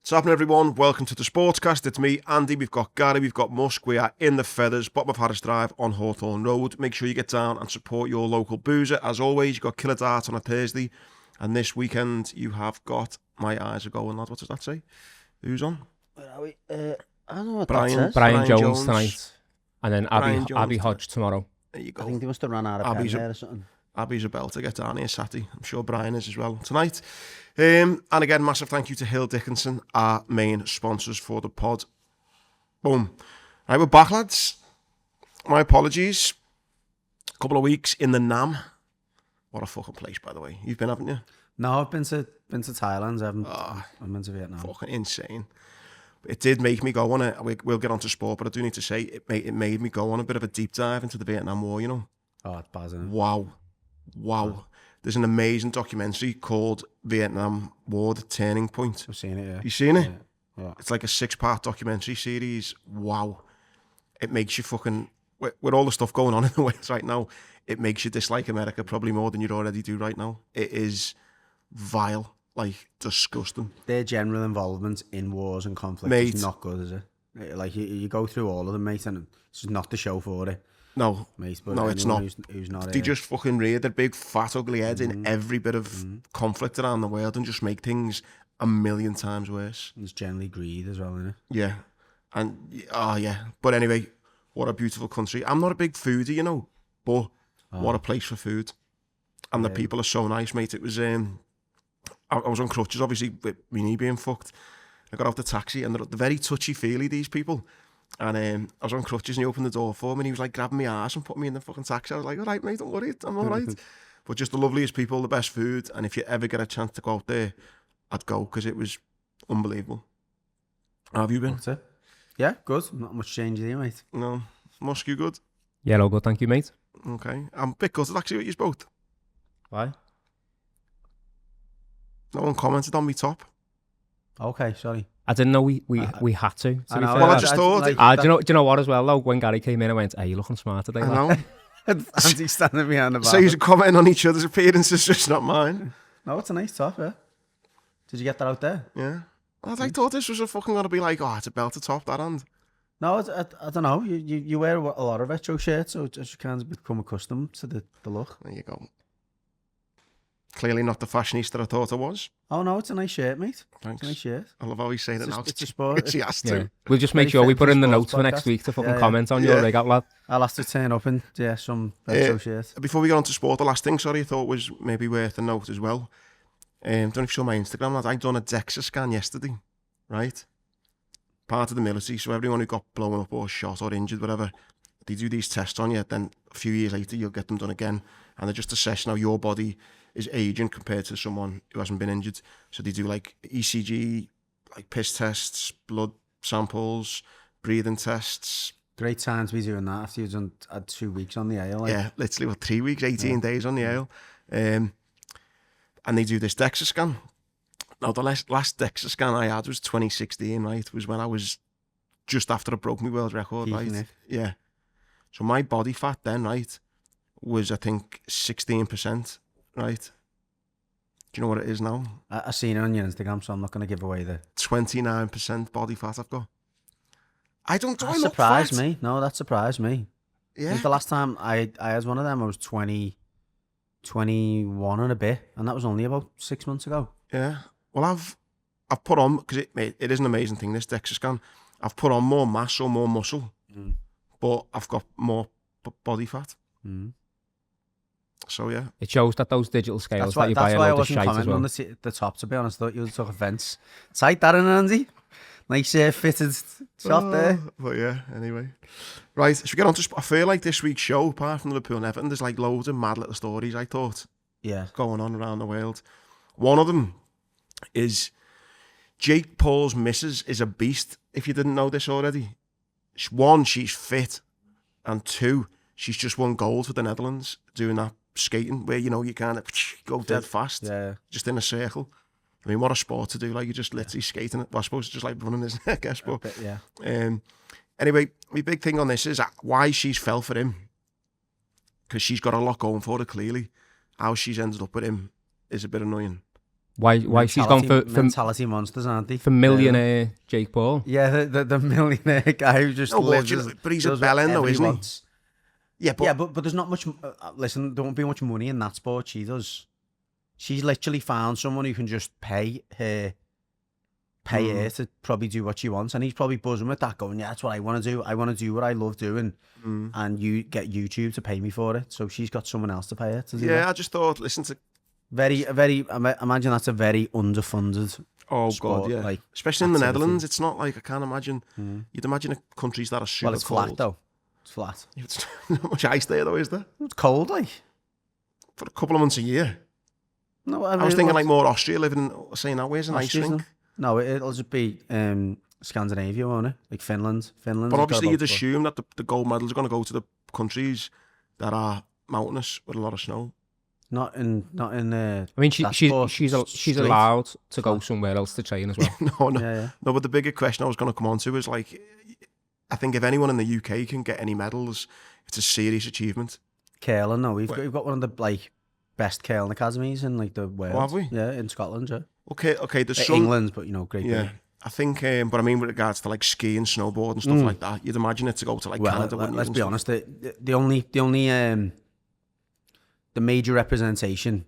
What's happening, everyone? Welcome to the Sportscast. It's me, Andy. We've got Gary. We've got Musk. We are in the Feathers, bottom of Harris Drive on Hawthorne Road. Make sure you get down and support your local boozer. As always, you've got Killer Dart on a Thursday. And this weekend, you have got My Eyes Are Going, lad. What does that say? Who's on? Where are we? I don't know what Brian, that says. Brian Jones tonight. And then Abby Jones Hodge tomorrow. There you go. I think they must have run out of pen there or something. Abby's about to get down here Saturday. I'm sure Brian is as well tonight. And again, massive thank you to Hill Dickinson, our main sponsors for the pod. Boom. Right, we're back, lads. My apologies. A couple of weeks in the Nam. What a fucking place, by the way. You've been, haven't you? No, I've been to Thailand. I've been to Vietnam. Fucking insane. It did make me go on it. We'll get on to sport, but I do need to say it made me go on a bit of a deep dive into the Vietnam War, you know. Oh, it's bad, isn't it? Wow. There's an amazing documentary called Vietnam War, The Turning Point. I've seen it, yeah. You seen it? Yeah. It's like a 6-part documentary series. Wow. It makes you fucking... With all the stuff going on in the West right now, it makes you dislike America probably more than you already do right now. It is vile. Like, disgusting. Their general involvement in wars and conflicts is not good, is it? Like, you go through all of them, mate, and it's not the show for it. No, mate, but no, it's not. Who's not they just fucking rear their big fat ugly heads in every bit of conflict around the world and just make things a million times worse. It's generally greed as well, isn't it? Yeah. And, yeah. But anyway, what a beautiful country. I'm not a big foodie, you know, but what a place for food. And the people are so nice, mate. It was, I was on crutches, obviously, with my knee being fucked. I got off the taxi and they're very touchy-feely, these people. And I was on crutches and he opened the door for me and he was like grabbing my arse and putting me in the fucking taxi. I was like, all right, mate, don't worry, I'm all right. But just the loveliest people, the best food. And if you ever get a chance to go out there, I'd go because it was unbelievable. How have you been? That's it. Yeah, good. Not much change there, mate. No. Musk, you good? Yeah, all good, thank you, mate. Okay. I'm a bit gutted actually with you both. Why? No one commented on me top. Okay, sorry. I didn't know we had to. Be fair. Well, I just thought... do you know what as well, though? When Gary came in, I went, hey, you're looking smart today. I know. Andy's standing behind the bar. So you're commenting on each other's appearances, just not mine. No, it's a nice top, yeah. Did you get that out there? Yeah. I thought this was a fucking going to be like, it's a belter top, that end. No, I don't know. You wear a lot of retro shirts, so just you kind of become accustomed to the look. There you go. Clearly not the fashionista I thought I was. Oh no, it's a nice shirt, mate. Thanks. It's a nice shirt. I love how he's saying it now. It's a sport. She has to. Yeah. We'll just make sure we put in the notes for next podcast. week to fucking comment on your rig out, lad. I'll have to turn up in some retro shirt. Before we get on to sport, the last thing, I thought was maybe worth a note as well. Don't know if you saw my Instagram, lad. I done a DEXA scan yesterday, right? Part of the military, so everyone who got blown up or shot or injured, whatever, they do these tests on you, then a few years later you'll get them done again, and they just assess how your body is aging compared to someone who hasn't been injured. So they do like ECG, like piss tests, blood samples, breathing tests. Great time to be doing that after you've had 2 weeks on the ale. Like. Yeah, literally 3 weeks, 18 days on the ale. And they do this DEXA scan. Now, the last DEXA scan I had was 2016, right? Was when I was just after I broke my world record, right? Yeah. So my body fat then, right, was I think 16%, right? Do you know what it is now? I've seen it on your Instagram, so I'm not going to give away the 29% body fat I've got. That surprised me. No, that surprised me. Yeah. I think the last time I had one of them, I was 21 and a bit, and that was only about 6 months ago. Yeah. Well, I've put on, because it is an amazing thing, this DEXA scan. I've put on more mass or more muscle, but I've got more body fat. So, yeah. It shows that those digital scales that's that you buy a load of shite as well. That's why I wasn't commenting on the top, to be honest. I thought you took offence. Tight that in, Andy. Nice fitted shot there. But yeah, anyway. Right, should we get on to... I feel like this week's show, apart from Liverpool and Everton, there's like loads of mad little stories, I thought, going on around the world. One of them is Jake Paul's missus is a beast, if you didn't know this already. One, she's fit. And two, she's just won gold for the Netherlands doing that skating where, you know, you kind of go dead fast, just in a circle. I mean, what a sport to do. Like, you're just literally skating. Well, I suppose it's just like running, isn't it? I guess. But, anyway, my big thing on this is why she's fell for him. Because she's got a lot going for her, clearly. How she's ended up with him is a bit annoying. Why she's gone for mentality monsters, aren't they? For millionaire Jake Paul. Yeah, the millionaire guy who just lives. But he's a bellend though, isn't he? Yeah, but there's not much. Listen, there won't be much money in that sport. She does. She's literally found someone who can just pay her to probably do what she wants, and he's probably buzzing with that, going, "Yeah, that's what I want to do. I want to do what I love doing, and you get YouTube to pay me for it." So she's got someone else to pay her to do that. I just thought, listen to very. Imagine that's a very underfunded. Oh sport, God, yeah. Like, especially in the Netherlands, it's not like I can't imagine. You'd imagine countries that are super it's cold. flat though. It's flat. It's not much ice there though, is there? It's cold, like for a couple of months a year. No, I was thinking like more Austria, living in saying that where's an ice rink? No, it'll just be Scandinavia, won't it? Like Finland. But obviously you'd assume that the gold medals are going to go to the countries that are mountainous with a lot of snow. Not in. I mean, she's allowed to go somewhere else to train as well. No. But the bigger question I was going to come on to is like, I think if anyone in the UK can get any medals, it's a serious achievement. Curling, no, we've got one of the like best curling academies in like the world. Oh, have we? Yeah, in Scotland. Yeah. Okay. There's some England, but Great Britain. Yeah, I think. But I mean, with regards to like ski and snowboard and stuff like that, you'd imagine it to go to like Canada. Let's be honest. The only the major representation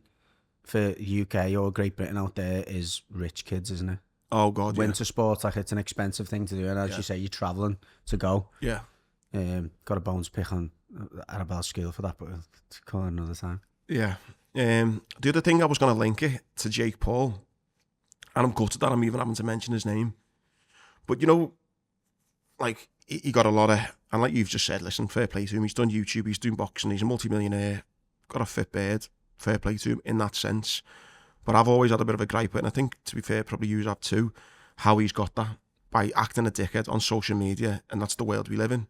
for UK or Great Britain out there is rich kids, isn't it? Oh God, winter sports, like it's an expensive thing to do, and as you say, you're travelling to go. Yeah. Got a bones pick on Arabella's skill for that, but we'll call it another time. Yeah. The other thing I was going to link it to Jake Paul, and I'm gutted that I'm even having to mention his name, but like he got a lot of, and like you've just said, listen, fair play to him. He's done YouTube, he's doing boxing, he's a multi-millionaire, got a fit beard, fair play to him in that sense. But I've always had a bit of a gripe, and I think, to be fair, probably you have too, how he's got that by acting a dickhead on social media, and that's the world we live in.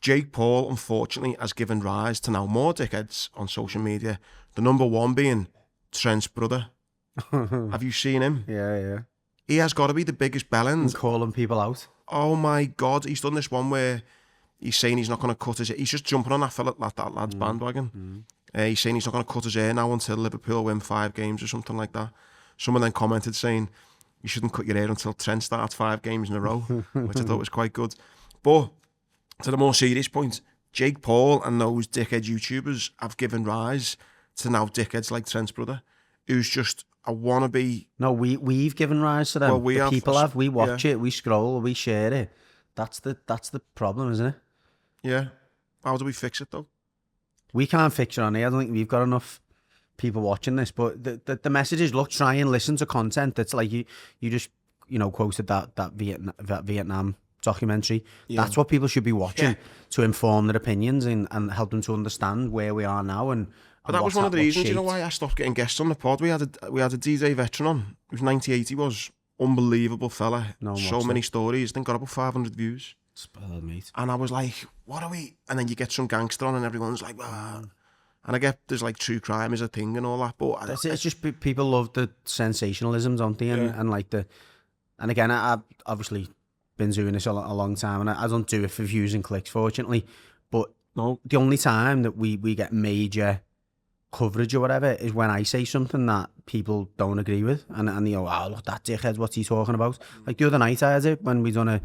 Jake Paul, unfortunately, has given rise to now more dickheads on social media. The number one being Trent's brother. Have you seen him? Yeah. He has got to be the biggest bellend. Calling people out. Oh my God, he's done this one where he's saying he's not going to cut his hair. He's just jumping on that lad's bandwagon. He's saying he's not going to cut his hair now until Liverpool win 5 games or something like that. Someone then commented saying, you shouldn't cut your hair until Trent starts 5 games in a row, which I thought was quite good. But to the more serious point, Jake Paul and those dickhead YouTubers have given rise to now dickheads like Trent's brother, who's just a wannabe. No, we've given rise to them. Well, people have. We watch it, we scroll, we share it. That's the problem, isn't it? Yeah. How do we fix it though? We can't fix it on here. I don't think we've got enough people watching this. But the message is, look, try and listen to content that's like you just quoted that Vietnam documentary. Yeah. That's what people should be watching to inform their opinions and help them to understand where we are now. But that was one of the reasons, why I stopped getting guests on the pod. We had a DJ veteran on. He was 98. He was unbelievable fella. So many stories. I think got about 500 views. Spurred, mate. And I was like, what are we? And then you get some gangster on and everyone's like, ah. And I get there's like true crime is a thing and all that, but it's just people love the sensationalism, don't they? And like and again, I've obviously been doing this a long time, and I don't do it for views and clicks, fortunately. But the only time that we get major coverage or whatever is when I say something that people don't agree with, and they go, oh, look, that dickhead, what's he talking about? Like the other night I had it when we done a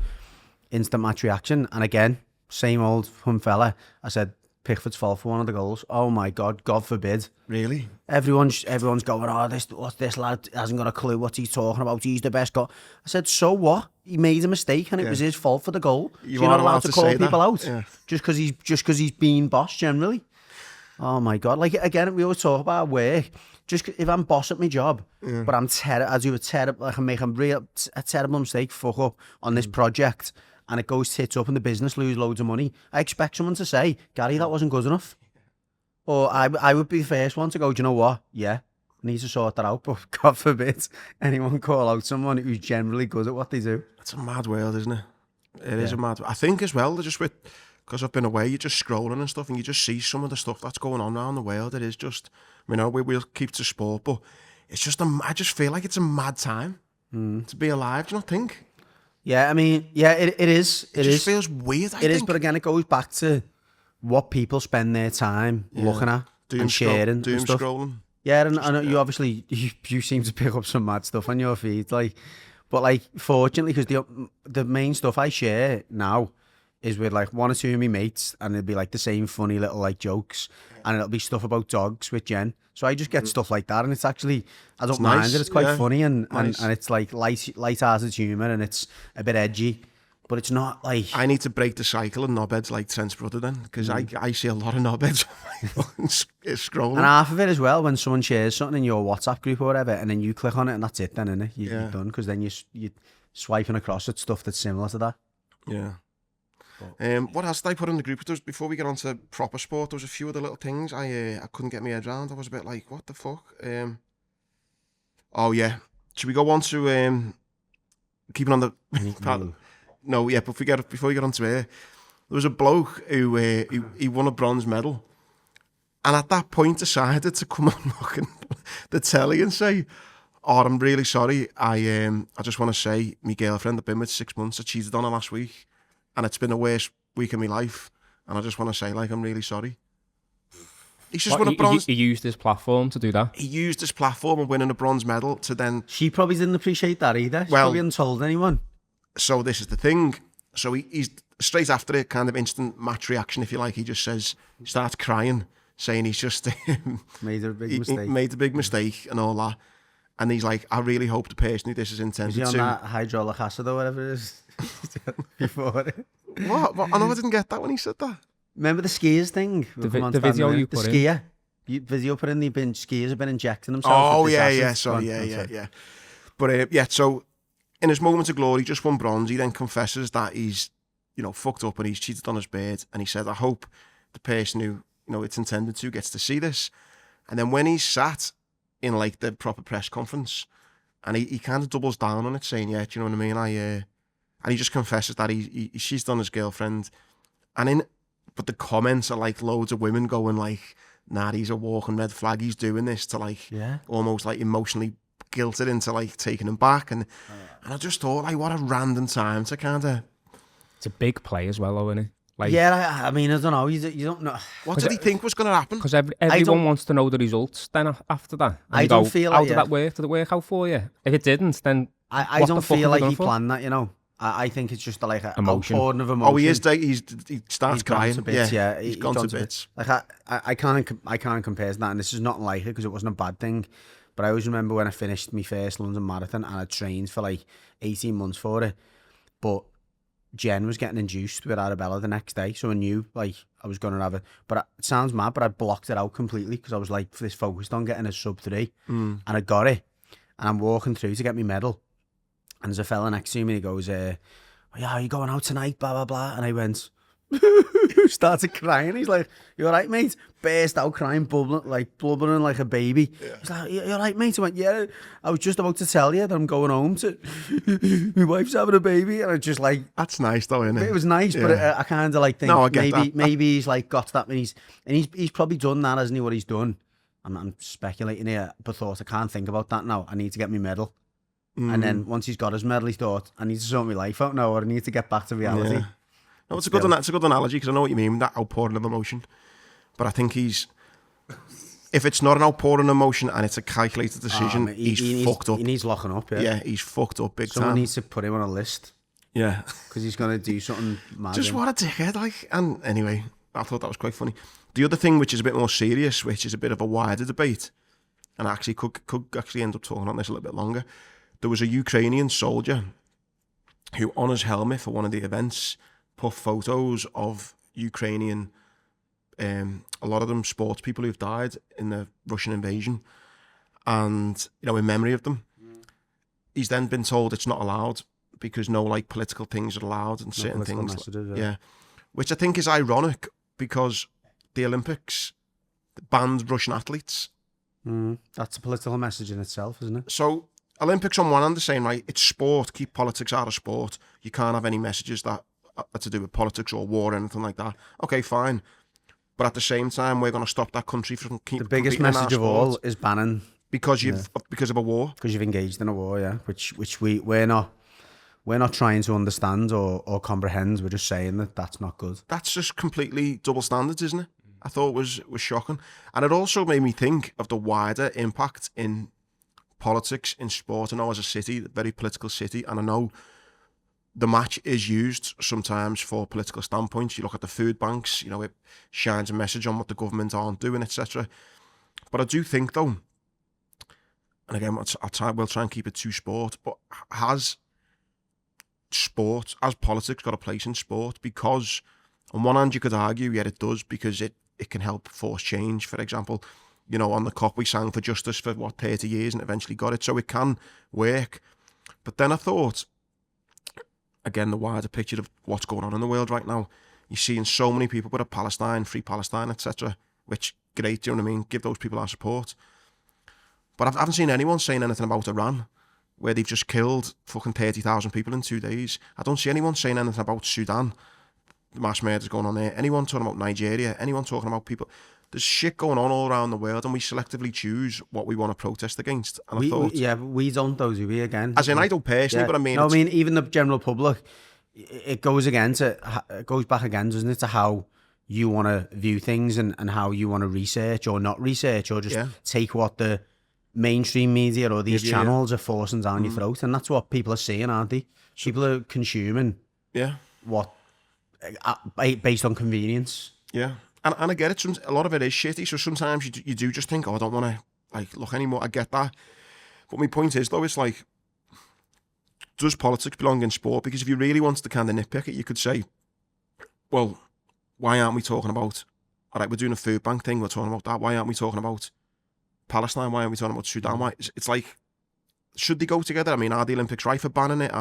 instant match reaction, and again, same old fun fella. I said Pickford's fault for one of the goals. Oh my God forbid. Really? Everyone's going, oh, this lad hasn't got a clue what he's talking about. He's the best goal. I said, so what? He made a mistake and it was his fault for the goal. You're not allowed to call people out just because he's been boss generally. Oh my God! Like again, we always talk about work. Just if I'm boss at my job, but I do a terrible, like I make a terrible mistake, fuck up on this project, and it goes tits up, and the business lose loads of money. I expect someone to say, Gary, that wasn't good enough, or I would be the first one to go, do you know what? Yeah, I need to sort that out. But God forbid anyone call out someone who's generally good at what they do. It's a mad world, isn't it? It is a mad. I think as well, they're just with. Because I've been away, you're just scrolling and stuff, and you just see some of the stuff that's going on around the world. It is just, we'll keep to sport, but it's just, I just feel like it's a mad time to be alive. Do you not think? Yeah, I mean, yeah, it is. It just feels weird, I think. It is, but again, it goes back to what people spend their time looking at and sharing doom and stuff. Scrolling. Yeah, and I know you obviously, you seem to pick up some mad stuff on your feed, like, but like, fortunately, because the main stuff I share now is with like one or two of my mates, and it'll be like the same funny little like jokes, and it'll be stuff about dogs with Jen. So I just get stuff like that, and it's actually, I don't mind it. It's quite funny, and it's like light-hearted humour, and it's a bit edgy. But it's not like... I need to break the cycle of knobheads like Trent's brother then, because I see a lot of knobheads scrolling. And half of it as well, when someone shares something in your WhatsApp group or whatever, and then you click on it and that's it then, innit? You're done, because then you're swiping across at stuff that's similar to that. Yeah. What else did I put in the group? Before we get on to proper sport, there was a few other little things I couldn't get my head around. I was a bit like, what the fuck? Oh yeah. Should we go on to keeping on the... No, yeah, but before we get on to there was a bloke who he won a bronze medal, and at that point decided to come on fucking the telly and say, "Oh, I'm really sorry. I just want to say my girlfriend I've been with 6 months. I cheated on her last week, and it's been the worst week of my life. And I just want to say, like, I'm really sorry." He's just won a bronze. He used his platform to do that. He used his platform and winning a bronze medal to then. She probably didn't appreciate that either. She probably hadn't told anyone. So this is the thing. So he's straight after it, kind of instant match reaction, if you like. He just starts crying, saying he's just made a big mistake and all that. And he's like, I really hope the person who this is intended to... Is he on that hydraulic acid or whatever it is? Before it. What? I know I didn't get that when he said that. Remember the skiers thing? The video you put in? The skier. Video put in, skiers have been injecting themselves. Oh, yeah. Sorry, yeah. But so... in his moment of glory, just won bronze. He then confesses that he's, fucked up and he's cheated on his bird. And he said, I hope the person who, it's intended to gets to see this. And then when he's sat in like the proper press conference, and he kind of doubles down on it, saying, yeah, do you know what I mean? And he just confesses that he cheated on his girlfriend. But the comments are like loads of women going like, nah, he's a walking red flag. He's doing this to like, almost like emotionally guilted into like taking him back, and I just thought, like, what a random time to kind of... It's a big play as well, though, isn't it? Like, yeah, I mean, I don't know. You don't know. What did he think was going to happen? Because everyone wants to know the results then after that. I don't feel like... How did that work? Did it work out for you? If it didn't, then... I don't feel like he planned that, I think it's just like an outpouring of emotion. Oh, he starts crying. Yeah, he's gone to bits. Like, I can't compare to that, and this is not like it because it wasn't a bad thing. But I always remember when I finished my first London Marathon and I trained for like 18 months for it. But Jen was getting induced with Arabella the next day. So I knew like I was going to have it. But it sounds mad, but I blocked it out completely because I was like this focused on getting a sub 3. And I got it. And I'm walking through to get my medal. And there's a fella next to me and he goes, yeah, are you going out tonight? Blah, blah, blah. And I went... started crying. He's like, "You all right, mate?" Burst out crying, blubbering like a baby. Yeah. He's like, "You all right, mate?" I went, "Yeah, I was just about to tell you that I'm going home to my wife's having a baby." And I just like, that's nice though, isn't it? It was nice, but I kind of like think maybe he's like got to that, and he's probably done that, hasn't he? What he's done. I'm speculating here, but thought I can't think about that now. I need to get my medal. And then once he's got his medal, he thought, I need to sort my life out now, or I need to get back to reality. Yeah. No, it's a good analogy because I know what you mean, that outpouring of emotion. But I think if it's not an outpouring of emotion and it's a calculated decision, he's fucked up. He needs locking up, Yeah, he's fucked up big time. Someone needs to put him on a list. Yeah. Because he's going to do something mad. Just what a dickhead, like. And anyway, I thought that was quite funny. The other thing, which is a bit more serious, which is a bit of a wider debate, and I actually could actually end up talking on this a little bit longer. There was a Ukrainian soldier who, on his helmet for one of the events, put photos of Ukrainian, a lot of them sports people who've died in the Russian invasion, and in memory of them. He's then been told it's not allowed because no like political things are allowed and certain things. Messages, yeah, which I think is ironic because the Olympics banned Russian athletes. That's a political message in itself, isn't it? So Olympics on one hand are saying, right, it's sport, keep politics out of sport. You can't have any messages that to do with politics or war or anything like that. Okay, fine. But at the same time, we're going to stop that country from keeping... The biggest message of all is banning... Because of a war. Because you've engaged in a war, yeah. Which we're not trying to understand or comprehend. We're just saying that that's not good. That's just completely double standards, isn't it? I thought was shocking. And it also made me think of the wider impact in politics, in sport. I know as a city, a very political city, and I know the match is used sometimes for political standpoints. You look at the food banks, it shines a message on what the government aren't doing, etc. But I do think, though, and again, we'll try and keep it to sport, but has politics got a place in sport? Because on one hand, you could argue, yeah, it does, because it can help force change. For example, on the COP, we sang for justice for, 30 years and eventually got it. So it can work. But then I thought, again, the wider picture of what's going on in the world right now, you're seeing so many people put up Palestine, free Palestine, etc., which, great, do you know what I mean? Give those people our support. But I haven't seen anyone saying anything about Iran, where they've just killed fucking 30,000 people in 2 days. I don't see anyone saying anything about Sudan, the mass murders going on there. Anyone talking about Nigeria, anyone talking about people. There's shit going on all around the world, and we selectively choose what we want to protest against. And I thought, we don't, though, do we, again? As in, I don't personally, but I mean... No, I mean, even the general public, it goes back again, doesn't it, to how you want to view things and how you want to research or not research, or just take what the mainstream media or these channels are forcing down your throat. And that's what people are seeing, aren't they? People are consuming what based on convenience. Yeah. And I get it, a lot of it is shitty, so sometimes you do just think, I don't want to look anymore. I get that. But my point is, though, it's like, does politics belong in sport? Because if you really wanted to kind of nitpick it, you could say, well, why aren't we talking about, all right, we're doing a food bank thing, we're talking about that, why aren't we talking about Palestine, why aren't we talking about Sudan? Why? It's like, should they go together? I mean, are the Olympics right for banning it?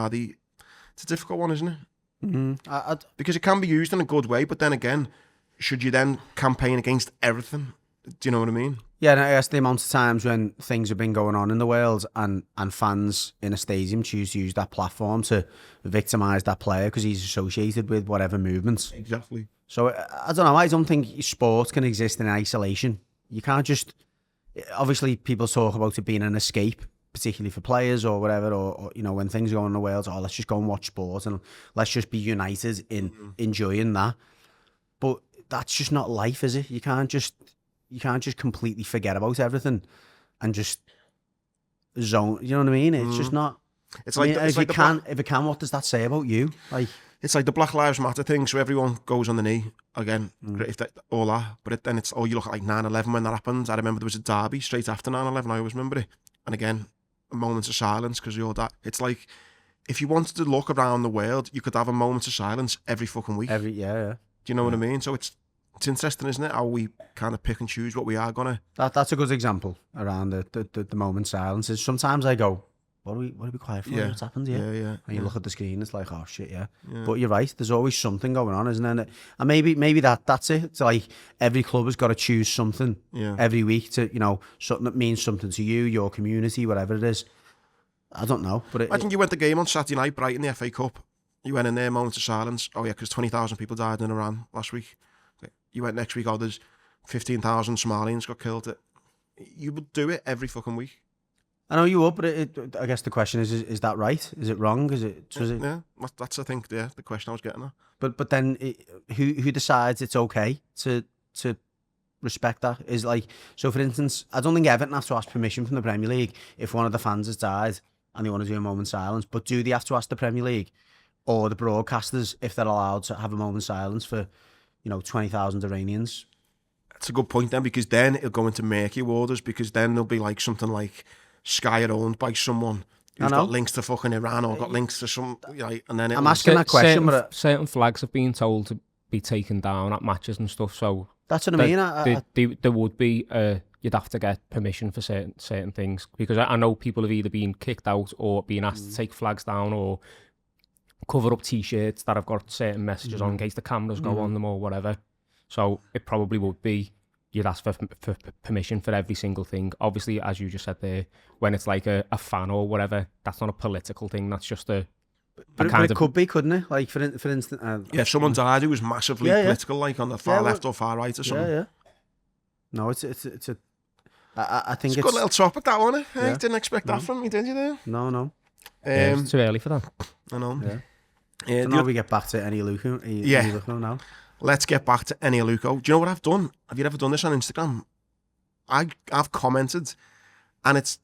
It's a difficult one, isn't it? Mm-hmm. Because it can be used in a good way, but then again, should you then campaign against everything? Do you know what I mean? Yeah, and I guess the amount of times when things have been going on in the world and fans in a stadium choose to use that platform to victimise that player because he's associated with whatever movements. Exactly. So, I don't know, I don't think sport can exist in isolation. You can't just... Obviously, people talk about it being an escape, particularly for players or whatever, or when things go on in the world, let's just go and watch sport and let's just be united in enjoying that. But that's just not life, is it? You can't just completely forget about everything and just zone. You know what I mean? It's just not. It's like if it can, what does that say about you? Like, it's like the Black Lives Matter thing. So everyone goes on the knee again. Great, if all that, but then it's you look at like 9/11 when that happened. I remember there was a derby straight after 9/11. I always remember it. And again, a moment of silence because you're that. It's like if you wanted to look around the world, you could have a moment of silence every fucking week. Yeah. Do you know what I mean? So it's interesting, isn't it? How we kind of pick and choose what we are gonna. That's a good example around the moment silence. Is sometimes I go, what are we quiet for? Yeah. What's happened here? Yeah. And you look at the screen, it's like, oh shit, yeah. But you're right. There's always something going on, isn't there? And maybe that's it. It's like every club has got to choose something every week to something that means something to you, your community, whatever it is. I don't know, but I think you went to the game on Saturday night, Brighton, the FA Cup. You went in there, moment of silence. Oh yeah, because 20,000 people died in Iran last week. You went next week, there's 15,000 Somalians got killed. You would do it every fucking week. I know you would, but I guess the question is that right? Is it wrong? Yeah, that's I think the question I was getting at. But then who decides it's okay to respect that? Is like, so for instance, I don't think Everton have to ask permission from the Premier League if one of the fans has died and they want to do a moment's silence. But do they have to ask the Premier League or the broadcasters if they're allowed to have a moment's silence for 20,000 Iranians? That's a good point then, because then it'll go into murky waters, because then there'll be like something like Sky are owned by someone who's got links to fucking Iran or got links to some, and then I'm asking that question, certain flags have been told to be taken down at matches and stuff, so that's what I mean. There would be you'd have to get permission for certain things, because I know people have either been kicked out or been asked to take flags down or cover up t-shirts that have got certain messages on in case the cameras go on them or whatever. So it probably would be you'd ask for permission for every single thing. Obviously, as you just said there, when it's like a fan or whatever, that's not a political thing. That's just a kind it could be, couldn't it? Like for instance, if someone died who was massively political, like on the far left or far right or something. Yeah. No, it's a. I think it's a good little topic, that one. I didn't expect that from me, did you? There? No. It's too early for that. I know. Yeah. So now we get back to Eni Aluko. Yeah. Now. let's get back to Eni Aluko. Do you know what I've done? Have you ever done this on Instagram? I've commented, and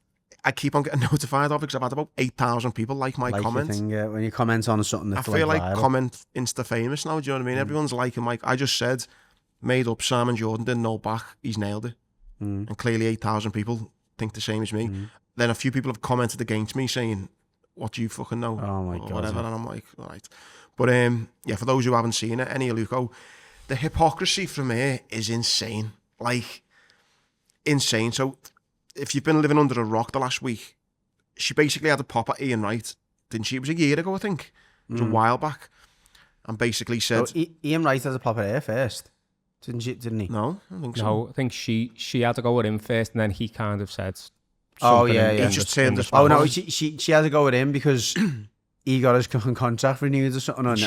I keep on getting notified of it because I've had about 8,000 people like my comment. When you comment on something that's I feel like viral. comment Insta famous now, do you know what I mean? Everyone's liking I just said, made up Simon Jordan didn't know back, he's nailed it. And clearly 8,000 people think the same as me. Then a few people have commented against me saying, what do you fucking know? Oh my God. Whatever, and I'm like, all right. But yeah, for those who haven't seen it, Eni Aluko, the hypocrisy from her is insane. Like, insane. So if you've been living under a rock the last week, she basically had a pop at Ian Wright, didn't she? It was a year ago, I think. It was a while back. And basically said... So Ian Wright had a pop at her first, didn't he? No, I don't think so. No, I think she had to go with him first, and then he kind of said... Oh, yeah. He just turned his... Oh, no, she had to go with him because he got his contract renewed or something, and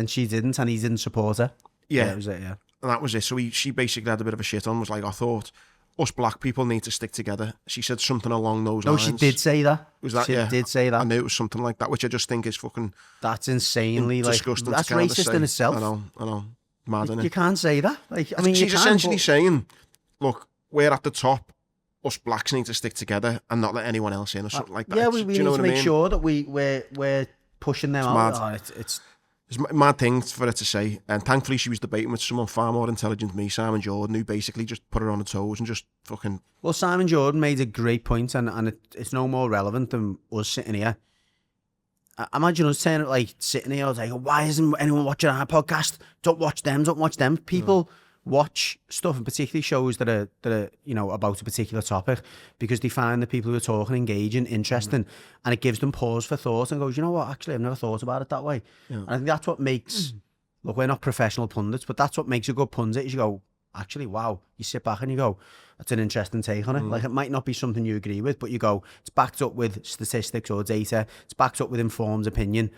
she didn't, and he didn't support her. Yeah. That was it, yeah. And that was it. So she basically had a bit of a shit on, was like, I thought... us black people need to stick together. She said something along those lines. No, she did say that. Was that? She did say that. I knew it was something like that, which I just think is fucking... That's insanely disgusting. That's racist in itself. I know. Mad, innit? You can't say that. Like, I mean, she's essentially saying, look, we're at the top. Us blacks need to stick together and not let anyone else in or something like that. Yeah, we need to make sure that we're pushing them out. Mad. It's mad thing for her to say, and thankfully she was debating with someone far more intelligent than me, Simon Jordan, who basically just put her on her toes and just fucking... Well, Simon Jordan made a great point, and it's no more relevant than us sitting here. Imagine us saying, like, sitting here, like, why isn't anyone watching our podcast? Don't watch them. People watch stuff, and particularly shows that are you know, about a particular topic, because they find the people who are talking engaging, interesting, and it gives them pause for thought and goes, you know what, actually I've never thought about it that way. And I think that's what makes look, we're not professional pundits, but that's what makes a good pundit, is you go, actually, wow, you sit back and you go, that's an interesting take on it. Like, it might not be something you agree with, but you go, it's backed up with statistics or data, it's backed up with informed opinion.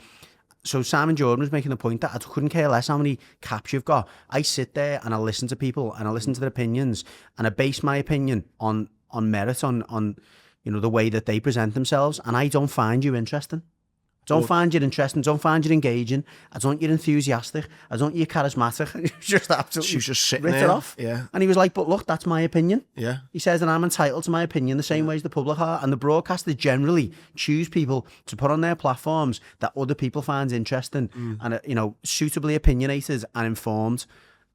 So Simon Jordan was making the point that I couldn't care less how many caps you've got. I sit there and I listen to people and I listen to their opinions, and I base my opinion on merit, on you know, the way that they present themselves, and I don't find you interesting. Don't find you interesting. Don't find you engaging. I don't you enthusiastic. I don't you charismatic. He was just absolutely... She was just sitting ripped there. It off. Yeah. And he was like, but look, that's my opinion. Yeah. He says, and I'm entitled to my opinion the same way as the public are. And the broadcasters generally choose people to put on their platforms that other people find interesting and, you know, suitably opinionated and informed.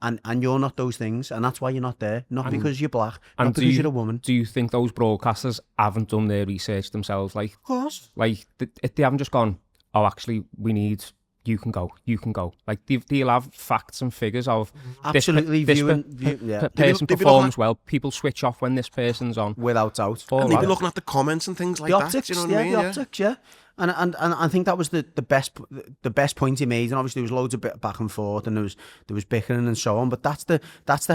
And you're not those things, and that's why you're not there. Not because you're black, not because you're a woman. Do you think those broadcasters haven't done their research themselves? Like, of course. Like, they haven't just gone, oh, actually, we need... You can go. Like, they'll have facts and figures of... Absolutely. This person performs well. People switch off when this person's on. Without doubt. And they'll be looking at the comments and things like the that. Optics, Do you know what I mean? The optics, yeah. And I think that was the best point he made. And obviously there was loads of back and forth, and there was bickering and so on. But that's the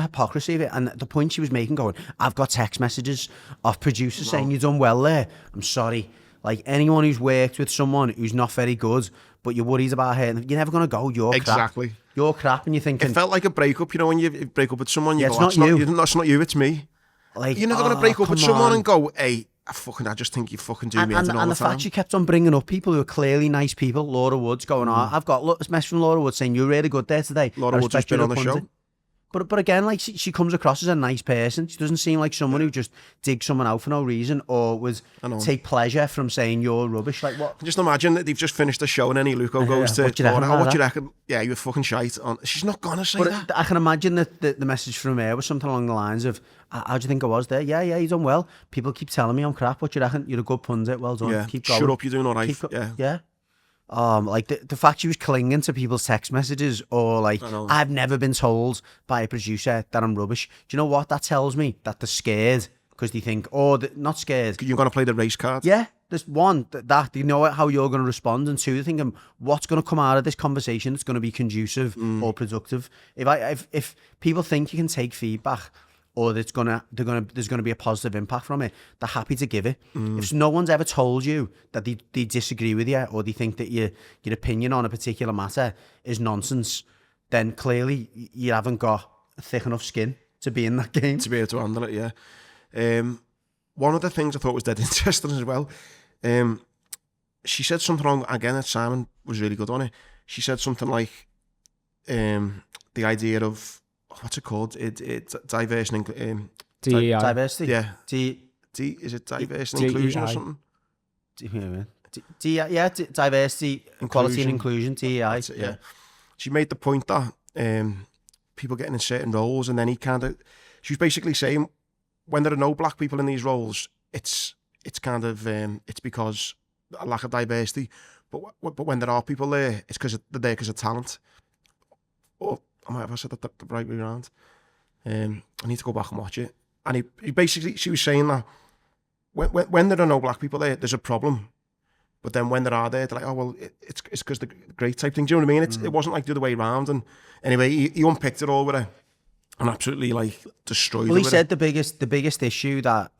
hypocrisy of it. And the point she was making, going, I've got text messages of producers saying you've done well there. I'm sorry. Like, anyone who's worked with someone who's not very good, but you're worried about her, you're never going to go, you're exactly. crap. You're crap, and you're thinking... It felt like a breakup, you know, when you break up with someone, you yeah, go, it's not you. That's not you, it's me. Like, you're never going to break up with someone and go, hey, I just think you fucking do me. And the fact she kept on bringing up people who are clearly nice people, Laura Woods going, I've got a message from Laura Woods saying, you're really good there today. Laura Woods has been on the show. But again, like, she comes across as a nice person. She doesn't seem like someone who just digs someone out for no reason or would take pleasure from saying you're rubbish. Like, what? Just imagine that they've just finished the show and Eni Aluko goes to Laura, what do you reckon? Yeah, you're fucking shite. She's not gonna say that. I can imagine that the message from her was something along the lines of, how do you think I was there? Yeah, you done well. People keep telling me I'm crap. What do you reckon? You're a good pundit. Well done. Yeah. Keep going. Shut up, you're doing all right. Yeah. Like the fact she was clinging to people's text messages, or like, I've never been told by a producer that I'm rubbish. Do you know what that tells me? That they're scared because they think, not scared. You're going to play the race card. Yeah, there's one, that they know how you're going to respond, and two, they're thinking, what's going to come out of this conversation that's going to be conducive or productive. If people think you can take feedback, or there's going to be a positive impact from it, they're happy to give it. If no one's ever told you that they disagree with you, or they think that your opinion on a particular matter is nonsense, then clearly you haven't got a thick enough skin to be in that game. To be able to handle it, yeah. One of the things I thought was dead interesting as well, she said something wrong, again, that Simon was really good on it. She said something like, the idea of what's it called? It's diversity. DEI. Diversity. Yeah. Is it diversity and inclusion or something? Diversity, equality and inclusion. DEI. Yeah. She made the point that people getting in certain roles, and then she was basically saying when there are no black people in these roles, it's because a lack of diversity. But when there are people there, it's because they're there because of talent. Or I might have said that the right way around. I need to go back and watch it. And she was saying that when there are no black people there, there's a problem. But then when there are there, they're like, oh, well, it's because they're great type thing. Do you know what I mean? It wasn't like the other way around. And anyway, he unpicked it all with her and absolutely like destroyed it. Well, he said the biggest issue that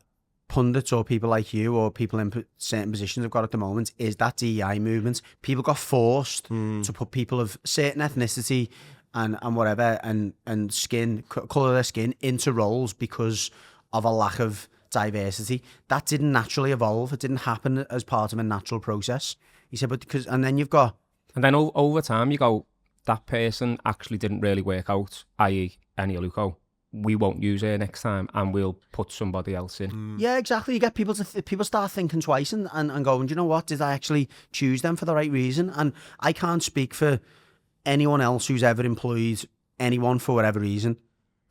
pundits or people like you or people in certain positions have got at the moment is that DEI movement. People got forced to put people of certain ethnicity and whatever and skin, colour of their skin into roles because of a lack of diversity. That didn't naturally evolve. It didn't happen as part of a natural process. He said, and then over time you go, that person actually didn't really work out, i.e. Eni Aluko. We won't use her next time and we'll put somebody else in. Yeah, exactly. You get people people start thinking twice and going, do you know what? Did I actually choose them for the right reason? And I can't speak for anyone else who's ever employed anyone for whatever reason.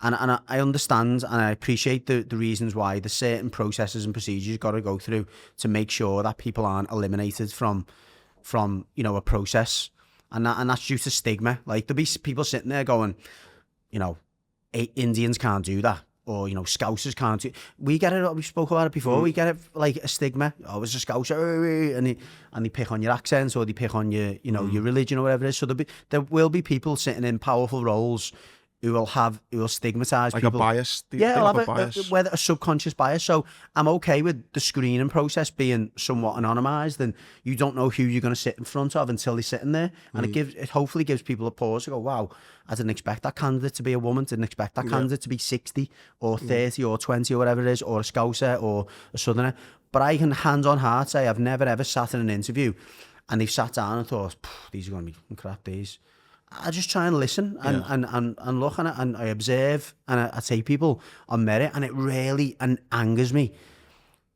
And I understand and I appreciate the reasons why there's certain processes and procedures you've got to go through to make sure that people aren't eliminated from a process. And that's due to stigma. Like there'll be people sitting there going, Indians can't do that, or Scousers can't do. We get it. We spoke about it before. We get it like a stigma. Oh, it's a Scouser, and they pick on your accents or they pick on your your religion or whatever it is. So there will be people sitting in powerful roles who will stigmatise like people. A bias. Have a bias. Whether a subconscious bias. So I'm okay with the screening process being somewhat anonymised, and you don't know who you're going to sit in front of until they're sitting there, and it hopefully gives people a pause to go, wow, I didn't expect that candidate to be a woman, didn't expect that candidate to be 60 or 30 or 20 or whatever it is, or a Scouser or a Southerner. But I can hand on heart say I've never ever sat in an interview and they've sat down and thought, these are going to be crap days. I just try and listen and look and I observe and I take people on merit, and it really angers me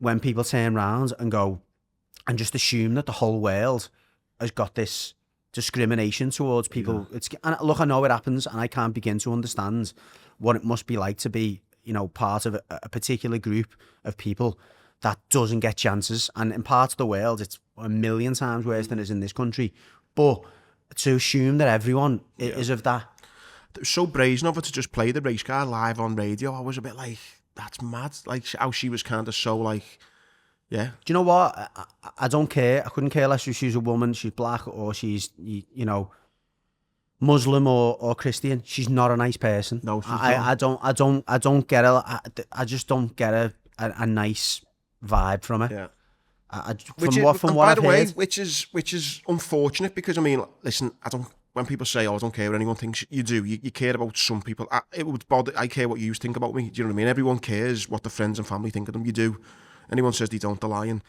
when people turn around and go and just assume that the whole world has got this discrimination towards people. And look, I know it happens, and I can't begin to understand what it must be like to be part of a particular group of people that doesn't get chances. And in parts of the world, it's a million times worse than it is in this country. But to assume that everyone is of that. It was so brazen of her to just play the race car live on radio. I was a bit like, that's mad. Like how she was kind of so like, yeah. Do you know what? I don't care. I couldn't care less if she's a woman, she's black, or she's, Muslim or Christian. She's not a nice person. No, she's I don't get I just don't get a nice vibe from her. Yeah. From what I've heard, which is unfortunate, because I mean, listen, when people say, "Oh, I don't care what anyone thinks," you do. You care about some people. I care what you think about me. Do you know what I mean? Everyone cares what the friends and family think of them. You do. Anyone says they don't, they're lying.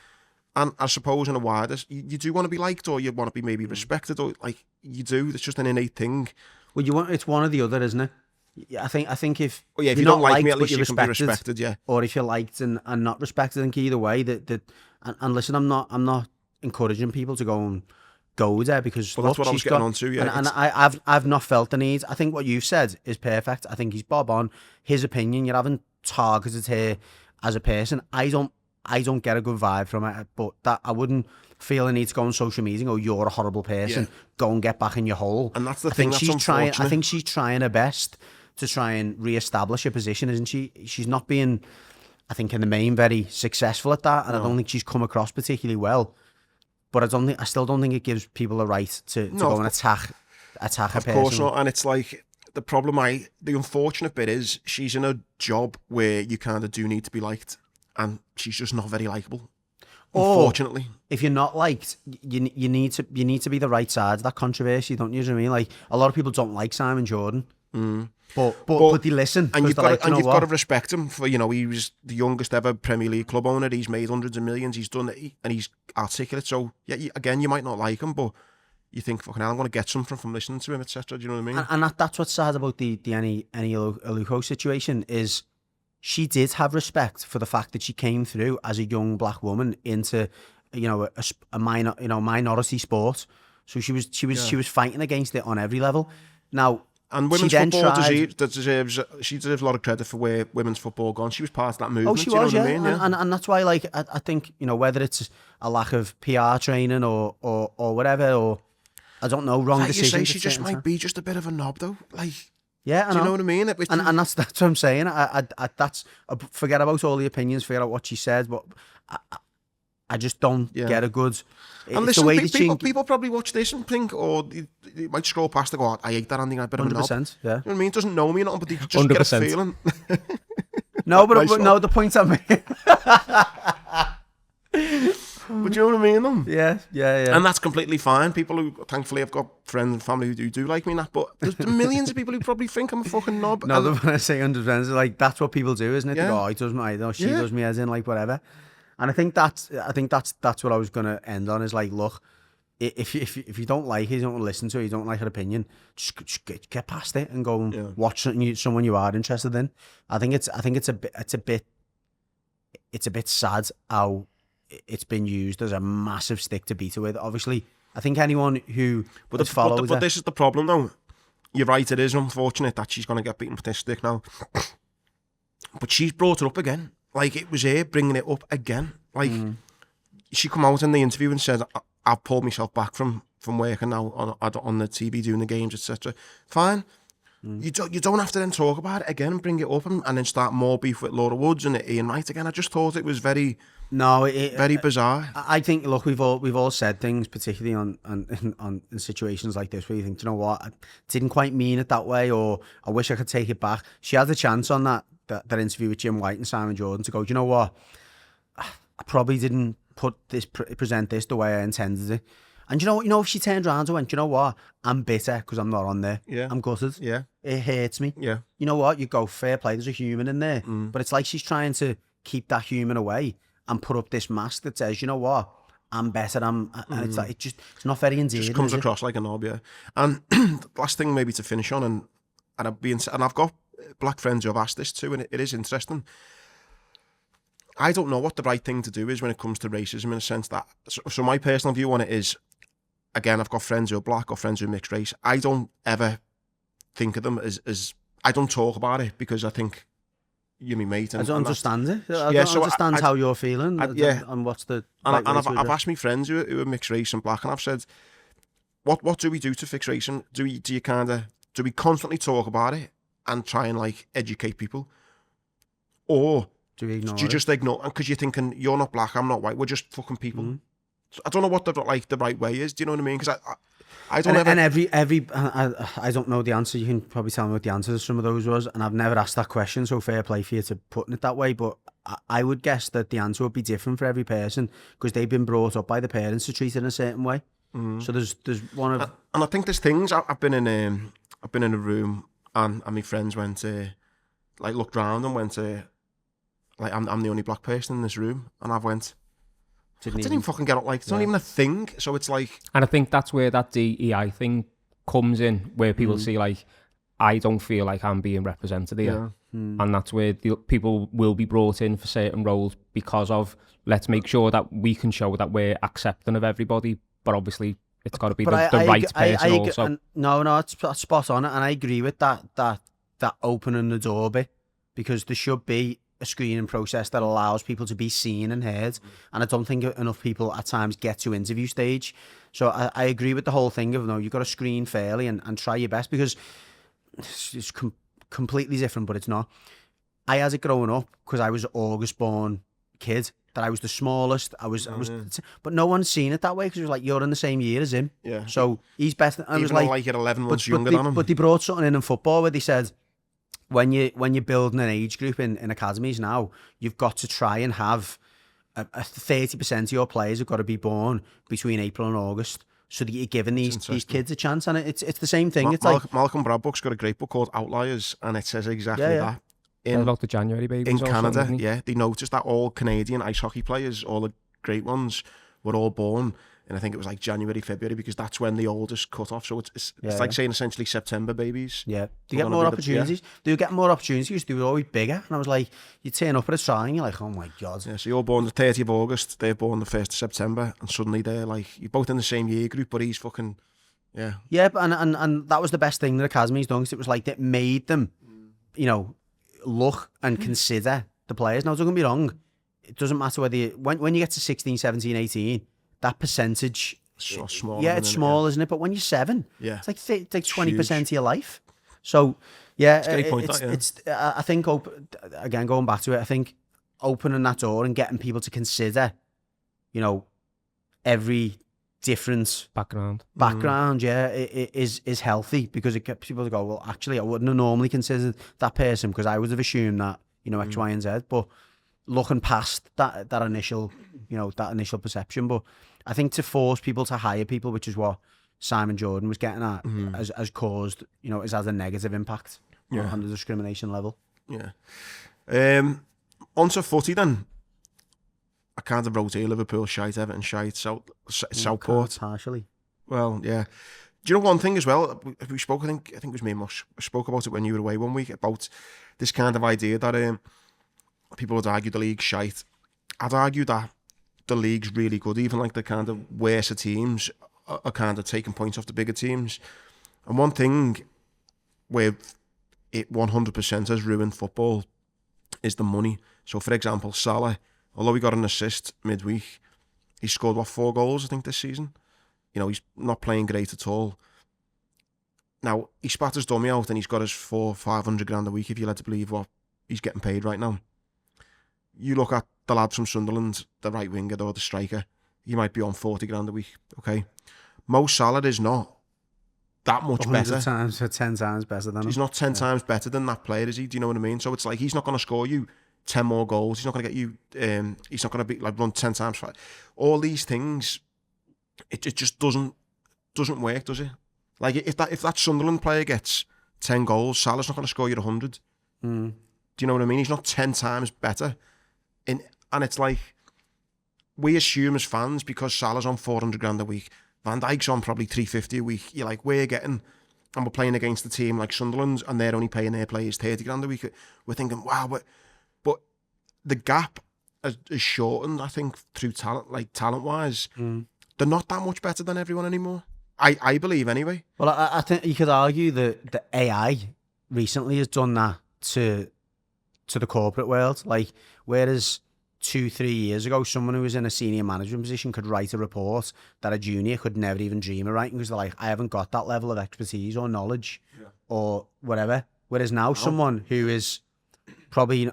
And I suppose in a wider, you do want to be liked, or you want to be maybe respected, or like you do. It's just an innate thing. Well, it's one or the other, isn't it? Yeah, I think if if you don't like me, at least you can be respected, yeah. Or if you're liked and not respected, I think either way and listen, I'm not encouraging people to go there, because that's what I was getting onto, yeah. And I've not felt the need. I think what you've said is perfect. I think he's bob on. His opinion, you haven't targeted her as a person. I don't get a good vibe from it, but that I wouldn't feel a need to go on social media and go, you're a horrible person. Yeah. Go and get back in your hole. And that's the thing. That's unfortunate. I think she's trying her best to try and re-establish a position, isn't she? She's not being, I think, in the main, very successful at that, and I don't think she's come across particularly well. But I still don't think it gives people a right to go and attack a person. Of course not. And it's like the unfortunate bit is she's in a job where you kind of do need to be liked, and she's just not very likable. Unfortunately, if you're not liked, you need to be the right side of that controversy, don't you? You know what I mean? Like, a lot of people don't like Simon Jordan. But they listen, and you've got to respect him for, he was the youngest ever Premier League club owner. He's made hundreds of millions. He's done it, and he's articulate. So yeah, again, you might not like him, but you think, fucking hell, I'm going to get something from listening to him, etc. Do you know what I mean? And that's what's sad about the Eni Aluko situation is she did have respect for the fact that she came through as a young black woman into, a minor, minority sport. So she was fighting against it on every level. Now, and women's football deserves a lot of credit for where women's football gone. She was part of that movement. Oh, she was, what I mean? And that's why, like, I think, whether it's a lack of PR training or whatever, or I don't know, wrong decisions. You say she just might be just a bit of a knob, though. Like, yeah, I know. Do you know what I mean? And that's what I'm saying. Forget about all the opinions, forget about what she said, but I just don't get a good. And listen, the way people probably watch this and think, or they might scroll past and go, I hate that Andy, I'm a bit of a knob. 100%, yeah. You know what I mean? Doesn't know me or nothing, but they just 100%. get a feeling. No, but the point I'm making. But you know what I mean, though? Yeah. And that's completely fine. People who, thankfully, I've got friends and family who do like me and that, but there's millions of people who probably think I'm a fucking knob. No, when I say 100%, like, that's what people do, isn't it? They go, he does me, she does me, as in, like, whatever. And I think that's what I was gonna end on, is like, look, if you don't like it, you don't listen to it, you don't like her opinion, just get past it and go and watch someone you are interested in. I think it's a bit sad how it's been used as a massive stick to beat her with. Obviously, I think anyone who follows but this is the problem, though. You're right, it is unfortunate that she's going to get beaten with this stick now. But she's brought it up again. Like, it was her bringing it up again. Like, she come out in the interview and said, I've pulled myself back from working now on the TV, doing the games, etc. Fine. You don't have to then talk about it again and bring it up and then start more beef with Laura Woods and Ian Wright again. I just thought it was very bizarre. I think, look, we've all said things, particularly on in situations like this, where you think, you know what, I didn't quite mean it that way, or I wish I could take it back. She had the chance on that interview with Jim White and Simon Jordan to go, do you know what, I probably didn't present this the way I intended it. And you know what, if she turned around and went, you know what, I'm bitter because I'm not on there. Yeah. I'm gutted. Yeah. It hurts me. Yeah. You know what, you go, fair play, there's a human in there. But it's like she's trying to keep that human away and put up this mask that says, you know what, I'm better. And it's like, it's not very endearing. It just comes across like a knob, yeah. And last thing maybe to finish on, and I've got black friends who have asked this too, and it is interesting. I don't know what the right thing to do is when it comes to racism, in a sense that, so my personal view on it is, again, I've got friends who are black or friends who are mixed race. I don't ever think of them as I don't talk about it, because I think you're my mate. And, I don't understand it. I don't understand how you're feeling. And what's the... And I've asked my friends who are mixed race and black, and I've said, what do we do to fix racism? Do we constantly talk about it and try and, like, educate people? Or do you just ignore? Because you're thinking, you're not black, I'm not white, we're just fucking people. So I don't know what the right way is. Do you know what I mean? Because I don't ever... And I don't know the answer. You can probably tell me what the answer to some of those was, and I've never asked that question, so fair play for you to putting it that way. But I would guess that the answer would be different for every person, because they've been brought up by the parents to treat it in a certain way. So there's one of... And I think there's things... I've been in a room, and my friends went looked round and went like, I'm the only black person in this room, and I've went... I didn't even fucking get it. Like, it's not even a thing. So it's like... And I think that's where that DEI thing comes in, where people see, like, I don't feel like I'm being represented here. And that's where people will be brought in for certain roles because of, let's make sure that we can show that we're accepting of everybody, but obviously it's got to be the right person also. No, it's spot on, and I agree with that opening the door bit, because there should be a screening process that allows people to be seen and heard, and I don't think enough people at times get to interview stage. So I agree with the whole thing of, no, you've got to screen fairly and try your best, because it's completely different, but it's not. I had it growing up because I was an August born kid, that I was the smallest. I was, but no one's seen it that way, because it was like, you're in the same year as him, so he's better. I was like you're 11 months younger than him. But they brought something in football where they said, when you're building an age group in academies now, you've got to try and have a 30% of your players have got to be born between April and August, so that you're giving these kids a chance. And it's the same thing. It's like Malcolm Bradbuck's got a great book called Outliers, and it says exactly that. About the January babies in Canada, they noticed that all Canadian ice hockey players, all the great ones, were all born and I think it was like January, February, because that's when the oldest cut off. So it's like saying essentially September babies. Yeah. Do you get more opportunities? Do you get more opportunities? They were always bigger. And I was like, you turn up at a trial and you're like, oh my God. Yeah, so you're born the 30th of August, they're born the 1st of September, and suddenly they're like, you're both in the same year group, but he's fucking, yeah. Yeah, and that was the best thing that Academy's done, because it was like, it made them, you know, look and consider the players. Now, don't get me wrong, it doesn't matter whether when you get to 16, 17, 18, that percentage, so small. Yeah, it's small, isn't it? But when you're 7, yeah, it's like 20% of your life. So yeah, I think again, going back to it, I think opening that door and getting people to consider, you know, every different background, yeah, it is healthy, because it gets people to go, well, actually, I wouldn't have normally considered that person because I would have assumed that, you know, X, Y, and Z. But looking past that initial, you know, that initial perception. But I think to force people to hire people, which is what Simon Jordan was getting at, has caused, you know, has had a negative impact on the discrimination level. Yeah. Onto footy then. I kind of wrote here, Liverpool shite, Everton shite, Southport. Partially. Well, yeah. Do you know one thing as well? We spoke, I think it was me and Mush, spoke about it when you were away one week, about this kind of idea that people would argue the league's shite. I'd argue that the league's really good. Even like the kind of worser teams are kind of taking points off the bigger teams. And one thing where it 100% has ruined football is the money. So, for example, Salah, although he got an assist midweek, he scored, 4 goals, I think, this season? You know, he's not playing great at all. Now, he spat his dummy out and he's got his 500 grand a week, if you're led to believe what he's getting paid right now. You look at the lad from Sunderland, the right winger or the striker, he might be on 40 grand a week, okay? Mo Salah is not that much better. 10 times better than him. He's not 10 times better than that player, is he? Do you know what I mean? So it's like, he's not going to score you 10 more goals. He's not going to get you, he's not going to be like run 10 times. All these things, it just doesn't work, does it? Like, if that Sunderland player gets 10 goals, Salah's not going to score you 100. Do you know what I mean? He's not 10 times better. And it's like, we assume as fans, because Salah's on 400 grand a week, Van Dijk's on probably 350 a week, you're like, we're getting, and we're playing against a team like Sunderland, and they're only paying their players 30 grand a week. We're thinking, wow, but the gap is shortened, I think, through talent, like talent-wise. They're not that much better than everyone anymore. I believe, anyway. Well, I think you could argue that the AI recently has done that to the corporate world. Like, whereas 2-3 years ago, someone who was in a senior management position could write a report that a junior could never even dream of writing, because they're like, I haven't got that level of expertise or knowledge or whatever. Whereas now, someone who is probably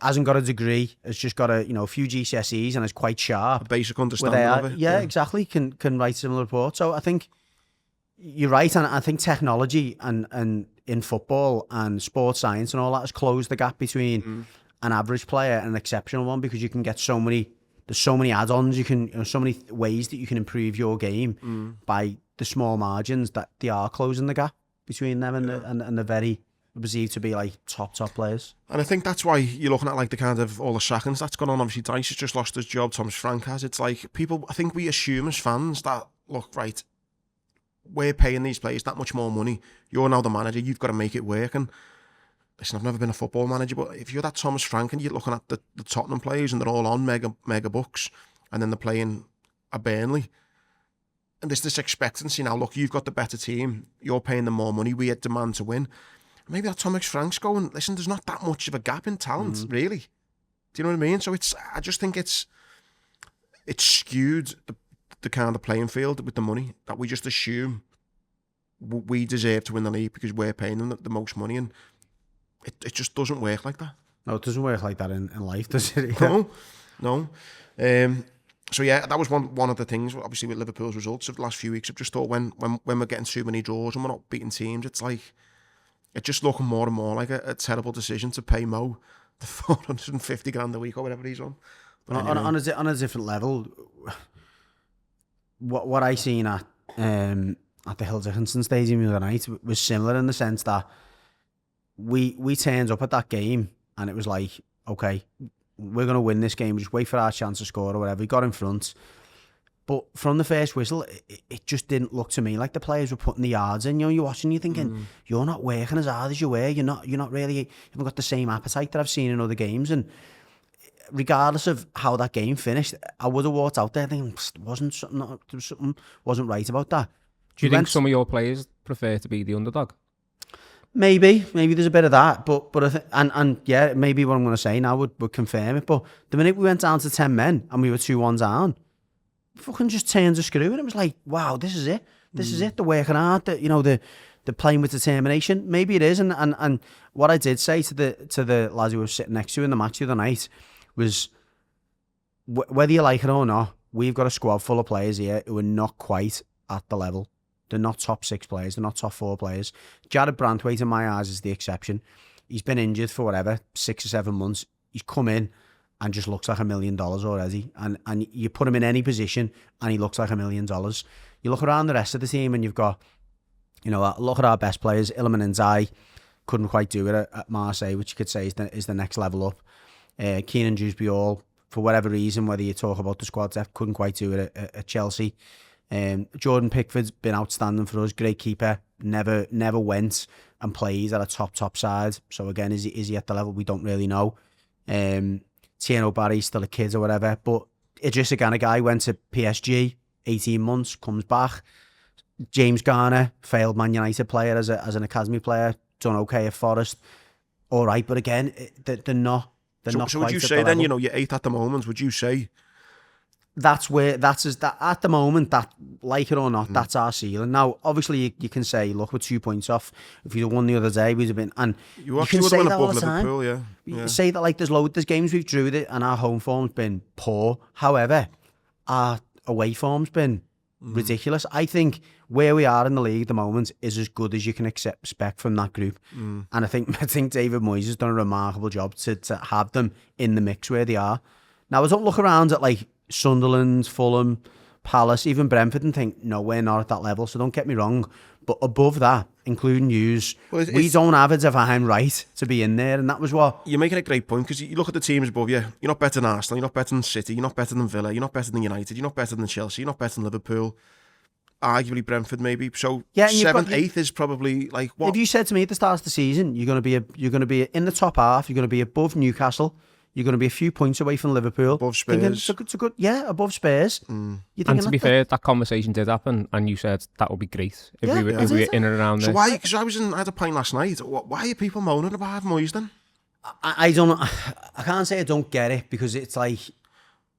hasn't got a degree, has just got a few GCSEs and is quite sharp, a basic understanding of it. Yeah, exactly. Can write a similar report. So I think you're right, and I think technology and in football and sports science and all that has closed the gap between an average player and an exceptional one, because you can get there's so many add-ons, so many ways that you can improve your game by the small margins, that they are closing the gap between them and the very perceived to be like top players. And I think that's why you're looking at like the kind of all the sackings that's gone on. Obviously, Dice has just lost his job, Thomas Frank has. It's like, I think we assume as fans that, look, right, we're paying these players that much more money. You're now the manager, you've got to make it work. And listen, I've never been a football manager, but if you're that Thomas Frank and you're looking at the Tottenham players and they're all on mega bucks, and then they're playing a Burnley, and there's this expectancy now, look, you've got the better team, you're paying them more money, we had demand to win. Maybe that Thomas Frank's going, listen, there's not that much of a gap in talent, really. Do you know what I mean? So I just think it's skewed the kind of playing field with the money, that we just assume we deserve to win the league because we're paying them the most money, and it just doesn't work like that. No, it doesn't work like that in life, does it? No. So yeah, that was one of the things, obviously, with Liverpool's results of the last few weeks. I've just thought when we're getting too many draws and we're not beating teams, it's like, it's just looking more and more like a terrible decision to pay Mo the 450 grand a week or whatever he's on. On a different level, what I seen at the Hill Dickinson Stadium the other night was similar, in the sense that we turned up at that game and it was like, okay, we're going to win this game, just wait for our chance to score or whatever. We got in front, But from the first whistle, it just didn't look to me like the players were putting the yards in. You know, you're watching, you're thinking, you're not working as hard as you were. You're not really, you haven't got the same appetite that I've seen in other games. And regardless of how that game finished, I would have walked out there thinking, something wasn't right about that. Do you think some of your players prefer to be the underdog? Maybe there's a bit of that, but and yeah, maybe what I'm going to say now would confirm it. But the minute we went down to 10 men and we were 2-1 down, fucking just turned the screw, and it was like, wow, this is it. This is it. They're working hard. They're playing with determination. Maybe it is. And what I did say to the lads who were sitting next to you in the match the other night was, whether you like it or not, we've got a squad full of players here who are not quite at the level. They're not top 6 players. They're not top 4 players. Jared Brantwaite, in my eyes, is the exception. He's been injured for 6 or 7 months. He's come in and just looks like $1 million already. And you put him in any position and he looks like $1 million. You look around the rest of the team and you've got, look at our best players. Iliman Ndiaye couldn't quite do it at Marseille, which you could say is the next level up. Keenan Dewsbury, for whatever reason, whether you talk about the squad depth, couldn't quite do it at Chelsea. Jordan Pickford's been outstanding for us, great keeper, never went and played at a top side. So again, is he at the level? We don't really know. Tieno Barry's still a kid or whatever, but Idrissa Gana Guy went to PSG, 18 months, comes back. James Garner, failed Man United player as an academy player, done okay at Forest, all right, but again, they're not. So would you say then, you're 8th at the moment? Would you say? At the moment, that, like it or not, that's our ceiling. Now, obviously, you can say, look, we're 2 points off. If you'd have won the other day, we'd have been. And you can say that all the time. Liverpool, You say that like there's games we've drew with it, and our home form's been poor. However, our away form's been ridiculous. I think where we are in the league at the moment is as good as you can expect from that group. And I think David Moyes has done a remarkable job to have them in the mix where they are. Now, I don't look around at like Sunderland, Fulham, Palace, even Brentford and think, no, we're not at that level. So don't get me wrong. But above that, including yous, we don't have a divine right to be in there. And that was what... You're making a great point, because you look at the teams above you. You're not better than Arsenal. You're not better than City. You're not better than Villa. You're not better than United. You're not better than Chelsea. You're not better than Liverpool. Arguably Brentford, maybe. So yeah, 7th, 8th is probably like what? If you said to me at the start of the season, you're going to be in the top half. You're going to be above Newcastle. You're going to be a few points away from Liverpool. Above Spurs. It's a good, above Spurs. And to be fair, that conversation did happen, and you said that would be great if we were in and around there. So why? Because I had a pint last night. Why are people moaning about Moyes then? I don't. I can't say I don't get it, because it's like.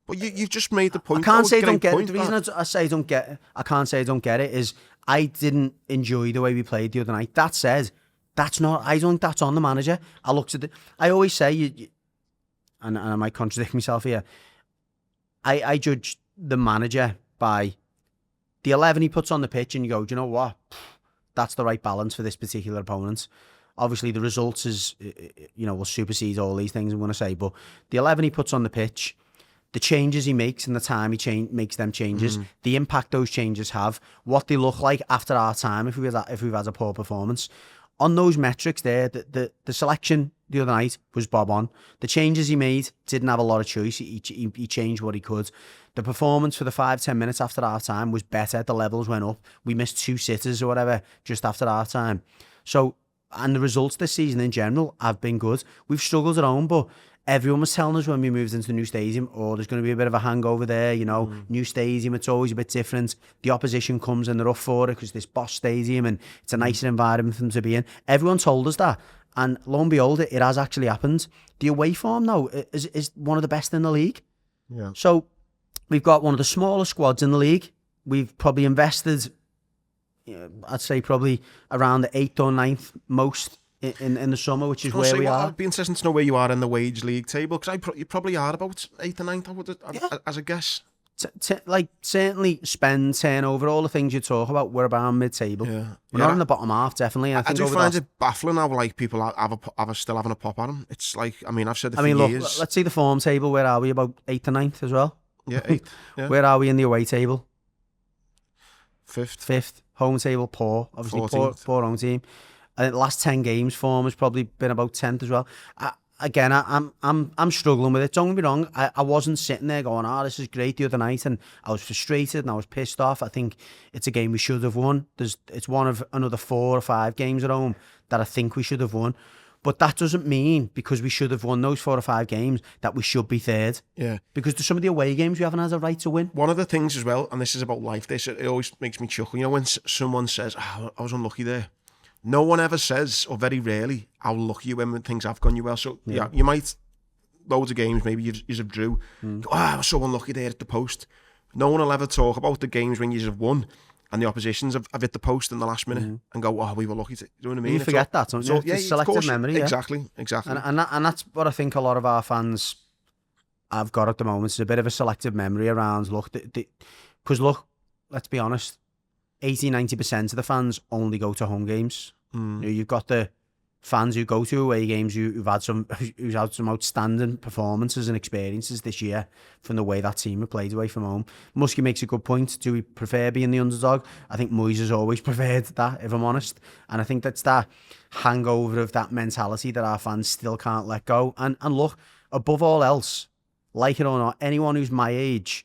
But you've just made the point. I can't say I don't get it. The reason I say I don't get it, I can't say I don't get it, is I didn't enjoy the way we played the other night. That said, that's not. I don't think that's on the manager. I looked at I always say and I might contradict myself here, I judge the manager by the 11 he puts on the pitch, and you go, do you know what? That's the right balance for this particular opponent. Obviously, the results will supersede all these things I'm going to say, but the 11 he puts on the pitch, the changes he makes and the time he makes them changes, the impact those changes have, what they look like after our time if we've had a poor performance. On those metrics there, the selection the other night was bob on. The changes he made, didn't have a lot of choice. He changed what he could. The performance for the 5-10 minutes after half time was better. The levels went up. We missed 2 sitters or whatever just after half time. So, and the results this season in general have been good. We've struggled at home, but everyone was telling us when we moved into the new stadium, there's going to be a bit of a hangover there, new stadium, it's always a bit different. The opposition comes and they're up for it because this boss stadium and it's a nicer environment for them to be in. Everyone told us that. And lo and behold, it has actually happened. The away form now is one of the best in the league. Yeah. So we've got one of the smallest squads in the league. We've probably invested, I'd say probably around the 8th or 9th most in the summer, which is where we are. I'd be interested to know where you are in the wage league table, because you probably are about 8th or 9th, as a guess. Like certainly spend turnover, all the things you talk about, we're about mid-table. Yeah. We're not in the bottom half, definitely. I do find it baffling how like people are still having a pop at them. It's like, I've said it for years. Look, let's see the form table. Where are we? About 8th or 9th as well? Yeah, 8th. Yeah. Where are we in the away table? 5th. Home table, poor. Obviously, poor home team. I think the last 10 games form has probably been about 10th as well. again, I'm struggling with it. Don't get me wrong. I wasn't sitting there going, this is great the other night, and I was frustrated and I was pissed off. I think it's a game we should have won. It's one of another 4 or 5 games at home that I think we should have won. But that doesn't mean because we should have won those 4 or 5 games that we should be third. Yeah. Because there's some of the away games we haven't had a right to win. One of the things as well, and this is about life, it always makes me chuckle. You know, when someone says, I was unlucky there. No one ever says, or very rarely, how lucky you were when things have gone you well. So, yeah you might, loads of games, maybe you have drew. Go, I was so unlucky there at the post. No one will ever talk about the games when you have won and the oppositions have hit the post in the last minute and go, we were lucky to, you know what I mean? You forget that, don't you? It's selective memory, yeah. Exactly. And that's what I think a lot of our fans have got at the moment. It's a bit of a selective memory around, because look, let's be honest, 80-90% of the fans only go to home games. You know, you've got the fans who go to away games who've had some outstanding performances and experiences this year from the way that team have played away from home. Muskie makes a good point. Do we prefer being the underdog? I think Moyes has always preferred that, if I'm honest. And I think that's that hangover of that mentality that our fans still can't let go. And look, above all else, like it or not, anyone who's my age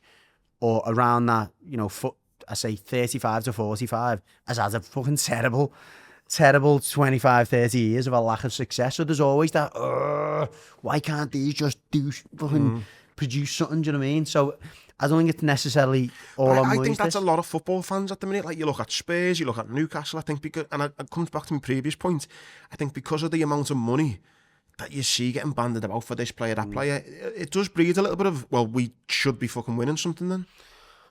or around that, you know, I say 35 to 45 has had a fucking terrible 25, 30 years of a lack of success. So there's always that, why can't these just fucking produce something, do you know what I mean? So I don't think it's necessarily all on Moyes. I think that's a lot of football fans at the minute. Like, you look at Spurs, you look at Newcastle, I think, because, and it comes back to my previous point, I think because of the amount of money that you see getting banded about for this player, that player, it does breed a little bit of, well, we should be fucking winning something then.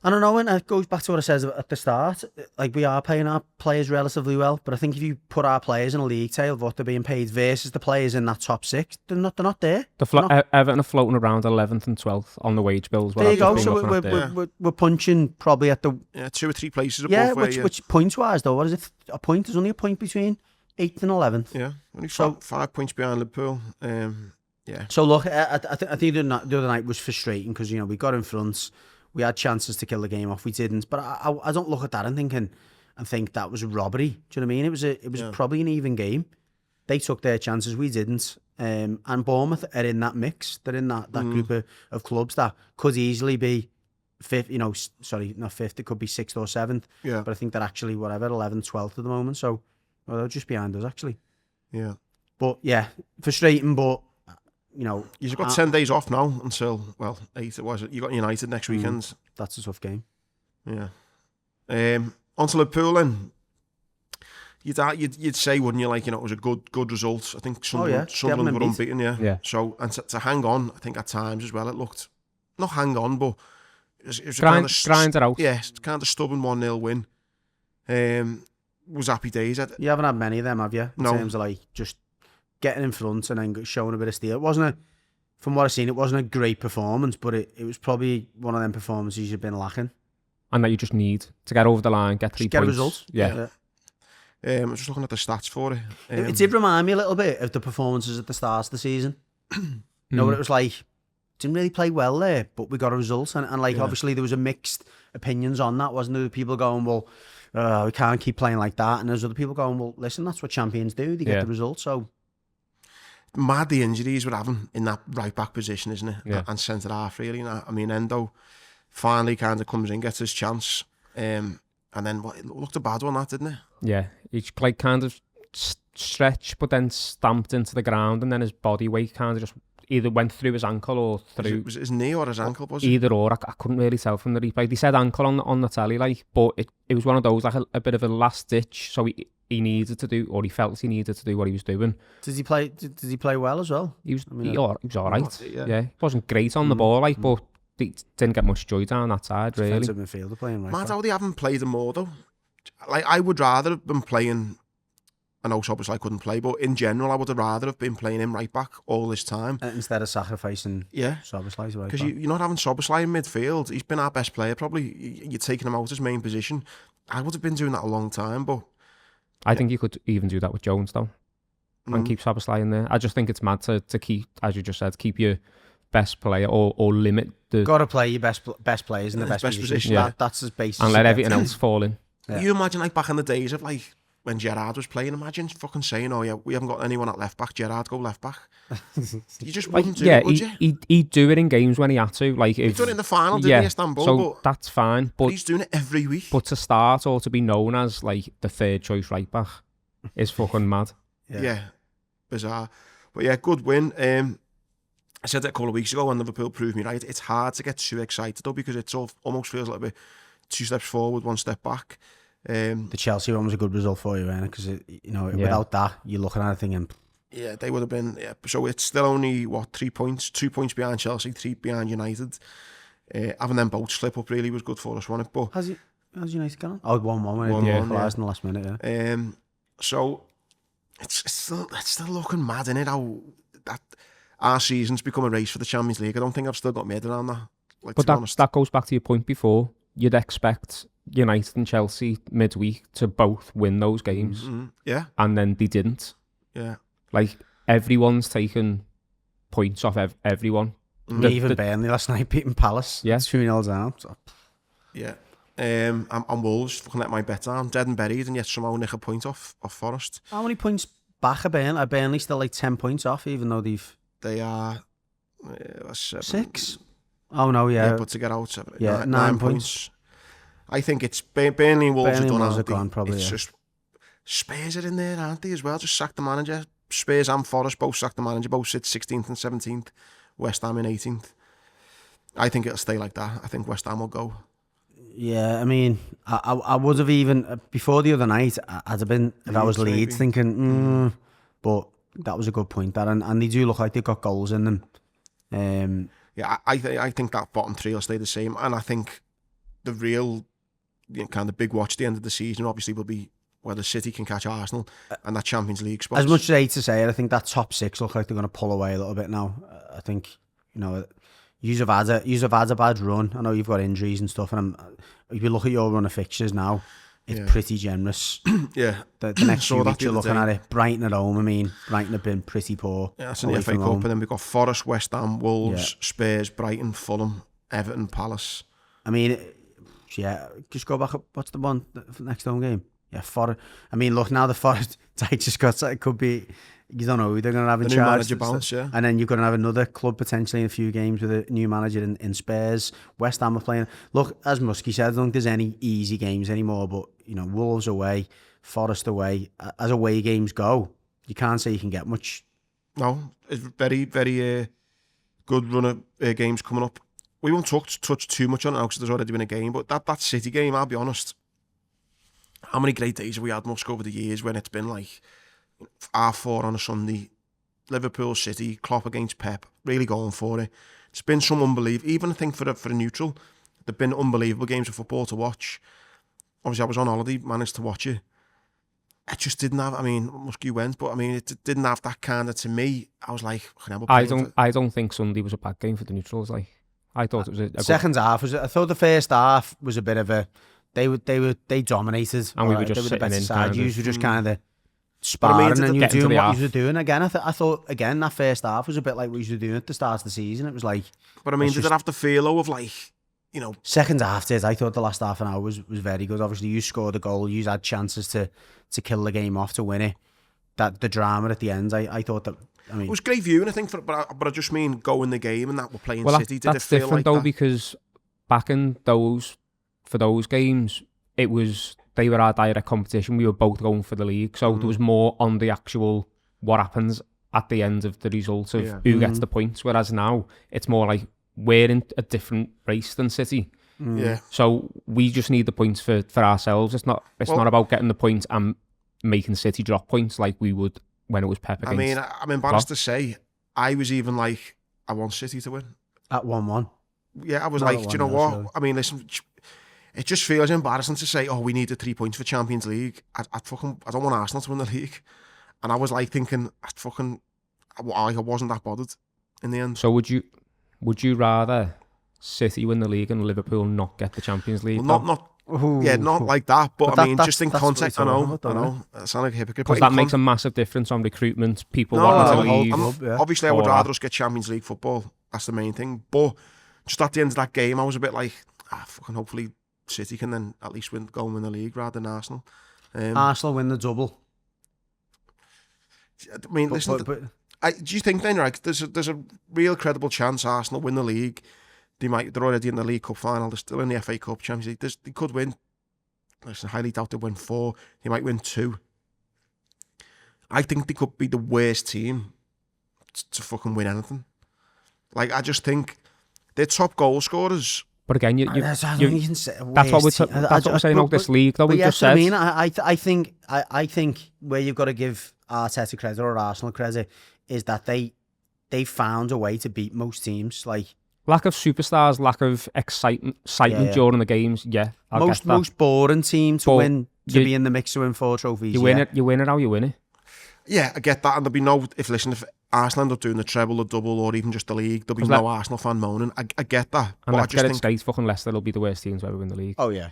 I don't know, and it goes back to what I said at the start. Like, we are paying our players relatively well, but I think if you put our players in a league table of what they're being paid versus the players in that top 6, they're not there. Everton are floating around 11th and 12th on the wage bills. There you go. So we're punching probably at the 2 or 3 places above. Which points wise though? What is it? A point? There's only a point between 8th and 11th. Yeah, only 5 points behind Liverpool. Yeah. So look, I think the other night was frustrating because, you know, we got in front. We had chances to kill the game off. We didn't. But I don't look at that and think that was a robbery. Do you know what I mean? It was probably an even game. They took their chances. We didn't. And Bournemouth are in that mix. They're in that group of clubs that could easily be fifth. You know, sorry, not fifth. It could be 6th or 7th. Yeah. But I think they're actually 11th, 12th at the moment. So they're just behind us actually. Yeah. But yeah, frustrating. But you know, you've got 10 days off now until 8. It was. You got United next weekend. That's a tough game. Yeah. On to Liverpool then. You'd say, wouldn't you? Like, you know, it was a good result. I think Sunderland were unbeaten. Yeah. So and to hang on, I think at times as well it looked not hang on, but it was grind it out. Yeah, kind of stubborn 1-0 win. Was happy days. You haven't had many of them, have you? In terms of like just getting in front and then showing a bit of steel. From what I've seen, it wasn't a great performance, but it was probably one of them performances you've been lacking. And that you just need to get over the line, get 3 points. Get results. Yeah. I was just looking at the stats for it. It did remind me a little bit of the performances at the start of the season. You know what it was like? Didn't really play well there, but we got a result. And obviously there was a mixed opinions on that, wasn't there? People going, well, we can't keep playing like that. And there's other people going, well, listen, that's what champions do. They get the result, so... Mad the injuries we're having in that right back position, isn't it? Yeah. And centre half, really. I mean, Endo finally kind of comes in, gets his chance, and then it looked a bad one, that, didn't it? Yeah, each like kind of stretch, but then stamped into the ground, and then his body weight kind of just either went through his ankle or through. Was it his knee or his ankle? Was it? Either or. I couldn't really tell from the replay. They said ankle on the telly, like, but it was one of those like a bit of a last ditch. So he needed to do, or he felt he needed to do what he was doing. Did he play well as well? He was all right. Yeah, he wasn't great on the ball, like, but he didn't get much joy down that side, really. Defensive midfielder playing right. Mad how they haven't played him more though. Like, I would rather have been playing. I know Szoboszlai couldn't play, but in general, I would have rather have been playing him right back all this time instead of sacrificing. Szoboszlai's right back. Because you're not having Szoboszlai in midfield. He's been our best player, probably. You're taking him out his main position. I would have been doing that a long time, but I think you could even do that with Jones though, and keep Szoboszlai in there. I just think it's mad to keep, as you just said, keep your best player or limit the. Got to play your best players in the best position. Yeah. That's his basis. And let everything else fall in. Yeah. You imagine like back in the days of like when Gerrard was playing, imagine fucking saying, oh yeah, we haven't got anyone at left back, Gerrard, go left back. You just wouldn't do it, would you? He'd do it in games when he had to. Like He'd done it in the final, didn't he, Istanbul? So but that's fine. But he's doing it every week. But to start or to be known as like the third choice right back is fucking mad. Yeah, bizarre. But yeah, good win. I said that a couple of weeks ago when Liverpool proved me right. It's hard to get too excited though, because it almost feels like a bit 2 steps forward, 1 step back. The Chelsea one was a good result for you, right? Because without that, you're looking at it thinking, yeah, they would have been. Yeah, so it's still only 3 points, 2 points behind Chelsea, 3 behind United. Having them both slip up really was good for us, wasn't it? But how's United gone? Oh, 1-1 when it equalised in the last minute. Yeah. So it's still looking mad, isn't it? How that our season's become a race for the Champions League. I don't think I've still got my head around that. Like, but that goes back to your point before. You'd expect United and Chelsea midweek to both win those games. Mm-hmm. Yeah. And then they didn't. Yeah. Like, everyone's taken points off everyone. Even Burnley last night beating Palace. Yeah. 2-0 down. So. Yeah. I'm Wolves fucking let my bet down, dead and buried, and yet somehow nick a point off Forest. How many points back are Burnley? Are Burnley still like 10 points off, even though they are 6? Oh no, yeah. But to get out, 9 points. I think it's Burnley and Wolves are gone, probably. It's just Spurs are in there, aren't they, as well? Just sacked the manager. Spurs and Forest both sacked the manager. Both sit 16th and 17th. West Ham in 18th. I think it'll stay like that. I think West Ham will go. Yeah, I mean, I would have even before the other night. I'd have been if I was Leeds thinking, but that was a good point. That and they do look like they've got goals in them. Yeah, I think that bottom 3 will stay the same, and I think the real kind of big watch at the end of the season obviously will be whether City can catch Arsenal and that Champions League spot. As much as I hate to say it, I think that top 6 look like they're going to pull away a little bit now. I think you've had a bad run. I know you've got injuries and stuff, and if you look at your run of fixtures now, it's pretty generous. Yeah. The next few weeks you're looking at it. Brighton at home, I mean, Brighton have been pretty poor. Yeah, that's in the FA Cup, and then we've got Forest, West Ham, Wolves, Spurs, Brighton, Fulham, Everton, Palace. I mean, just go back up. What's the one for the next home game? Yeah, Forest. I mean, look, now the Forest just got, it could be, you don't know who they're going to have in charge. New manager bounce, yeah. And then you're going to have another club potentially in a few games with a new manager in Spurs. West Ham are playing. Look, as Muskie said, I don't think there's any easy games anymore, but, Wolves away, Forest away. As away games go, you can't say you can get much. No, it's very, very good run of games coming up. We won't touch too much on it now because there's already been a game, but that City game, I'll be honest, how many great days have we had, Musk, over the years when it's been like 4:30 on a Sunday, Liverpool, City, Klopp against Pep, really going for it. It's been some unbelievable, even I think for a neutral, there've been unbelievable games of football to watch. Obviously I was on holiday, managed to watch it. It just didn't have, I mean, Muskie went, but I mean, it didn't have that kind of, to me, I was like, I don't think Sunday was a bad game for the neutrals, like. I thought it was a second half was. I thought the first half was a bit of a. They dominated, and we were just sitting in. Side. You were just kind of sparring, and you were doing what you were doing. Again, I thought again that first half was a bit like what you were doing at the start of the season. It was like. But I mean, did it have the feel of like, Second half did. I thought the last half an hour was very good. Obviously, you scored a goal. You had chances to kill the game off to win it. That the drama at the end. I thought that. I mean, it was great viewing, I think, but I just mean go in the game and that we're playing City. Did that's it feel different like though, that? because back in for those games, they were our direct competition. We were both going for the league, so there was more on the actual what happens at the end of the result of who gets the points. Whereas now it's more like we're in a different race than City. Yeah. So we just need the points for ourselves. It's not about getting the points and making City drop points like we would when it was Pep against. I mean, I'm embarrassed to say, I was even like, I want City to win. At 1-1. Yeah, I was like, do you know what? Really. I mean, listen, it just feels embarrassing to say, oh, we need the 3 points for Champions League. I don't want Arsenal to win the league. And I was like thinking, I wasn't that bothered in the end. So would you rather City win the league and Liverpool not get the Champions League? Well, not like that, but I mean, just in context, I know, I sound like a hypocrite. Because that makes a massive difference on recruitment, people wanting to leave. Obviously, I would rather us get Champions League football, that's the main thing, but just at the end of that game, I was a bit like, fucking hopefully City can then at least go and win the league rather than Arsenal. Arsenal win the double. I mean, listen, do you think then, right, there's a real credible chance Arsenal win the league? They're already in the League Cup final. They're still in the FA Cup, Champions League. They could win. Listen, highly doubt they win 4. They might win 2. I think they could be the worst team to fucking win anything. Like, I just think they're top goal scorers. But again, that's what we're saying about this league, though. We just said. I mean, I think where you've got to give Arteta credit or Arsenal credit is that they found a way to beat most teams. Like, lack of superstars, lack of excitement during the games. Yeah, most boring team to win, to be in the mix to win 4 trophies. You win it how you win it. Yeah, I get that, and there'll be no. If Arsenal end up doing the treble or double or even just the league, there'll be no Arsenal fan moaning. I get that. And let's get it straight, fucking Leicester will be the worst teams to ever win the league. Oh yeah.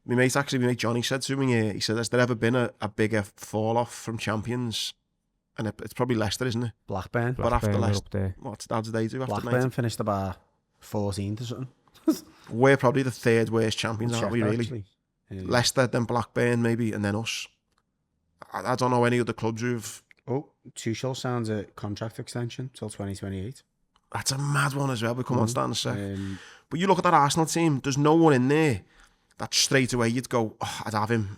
My mate Johnny said to me, he said, has there ever been a bigger fall off from champions? And it's probably Leicester, isn't it? Blackburn. But after Leicester, how did they do after Blackburn finished about 14th or something. We're probably the 3rd worst champions, aren't we, really? Yeah. Leicester, then Blackburn maybe, and then us. I don't know any other clubs who've... Oh, Tuchel sounds a contract extension till 2028. That's a mad one as well. We'll come on to that in a sec. But you look at that Arsenal team, there's no one in there that straight away you'd go, oh, I'd have him.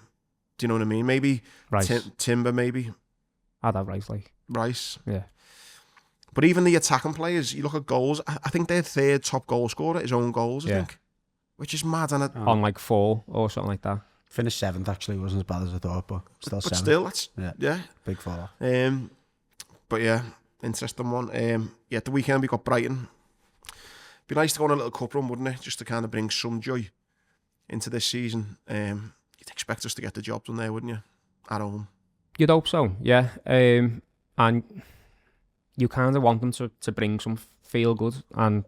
Do you know what I mean? Maybe Timber, maybe. I'd have Rice. Yeah. But even the attacking players, you look at goals, I think their 3rd top goal scorer, his own goals, I think. Which is mad. And on like 4 or something like that. Finished 7th actually, wasn't as bad as I thought, but still 7th. But still, that's big fall. But yeah, interesting one. The weekend we got Brighton. Be nice to go on a little cup run, wouldn't it? Just to kind of bring some joy into this season. You'd expect us to get the job done there, wouldn't you? At home. You'd hope so, yeah. And you kind of want them to bring some feel good, and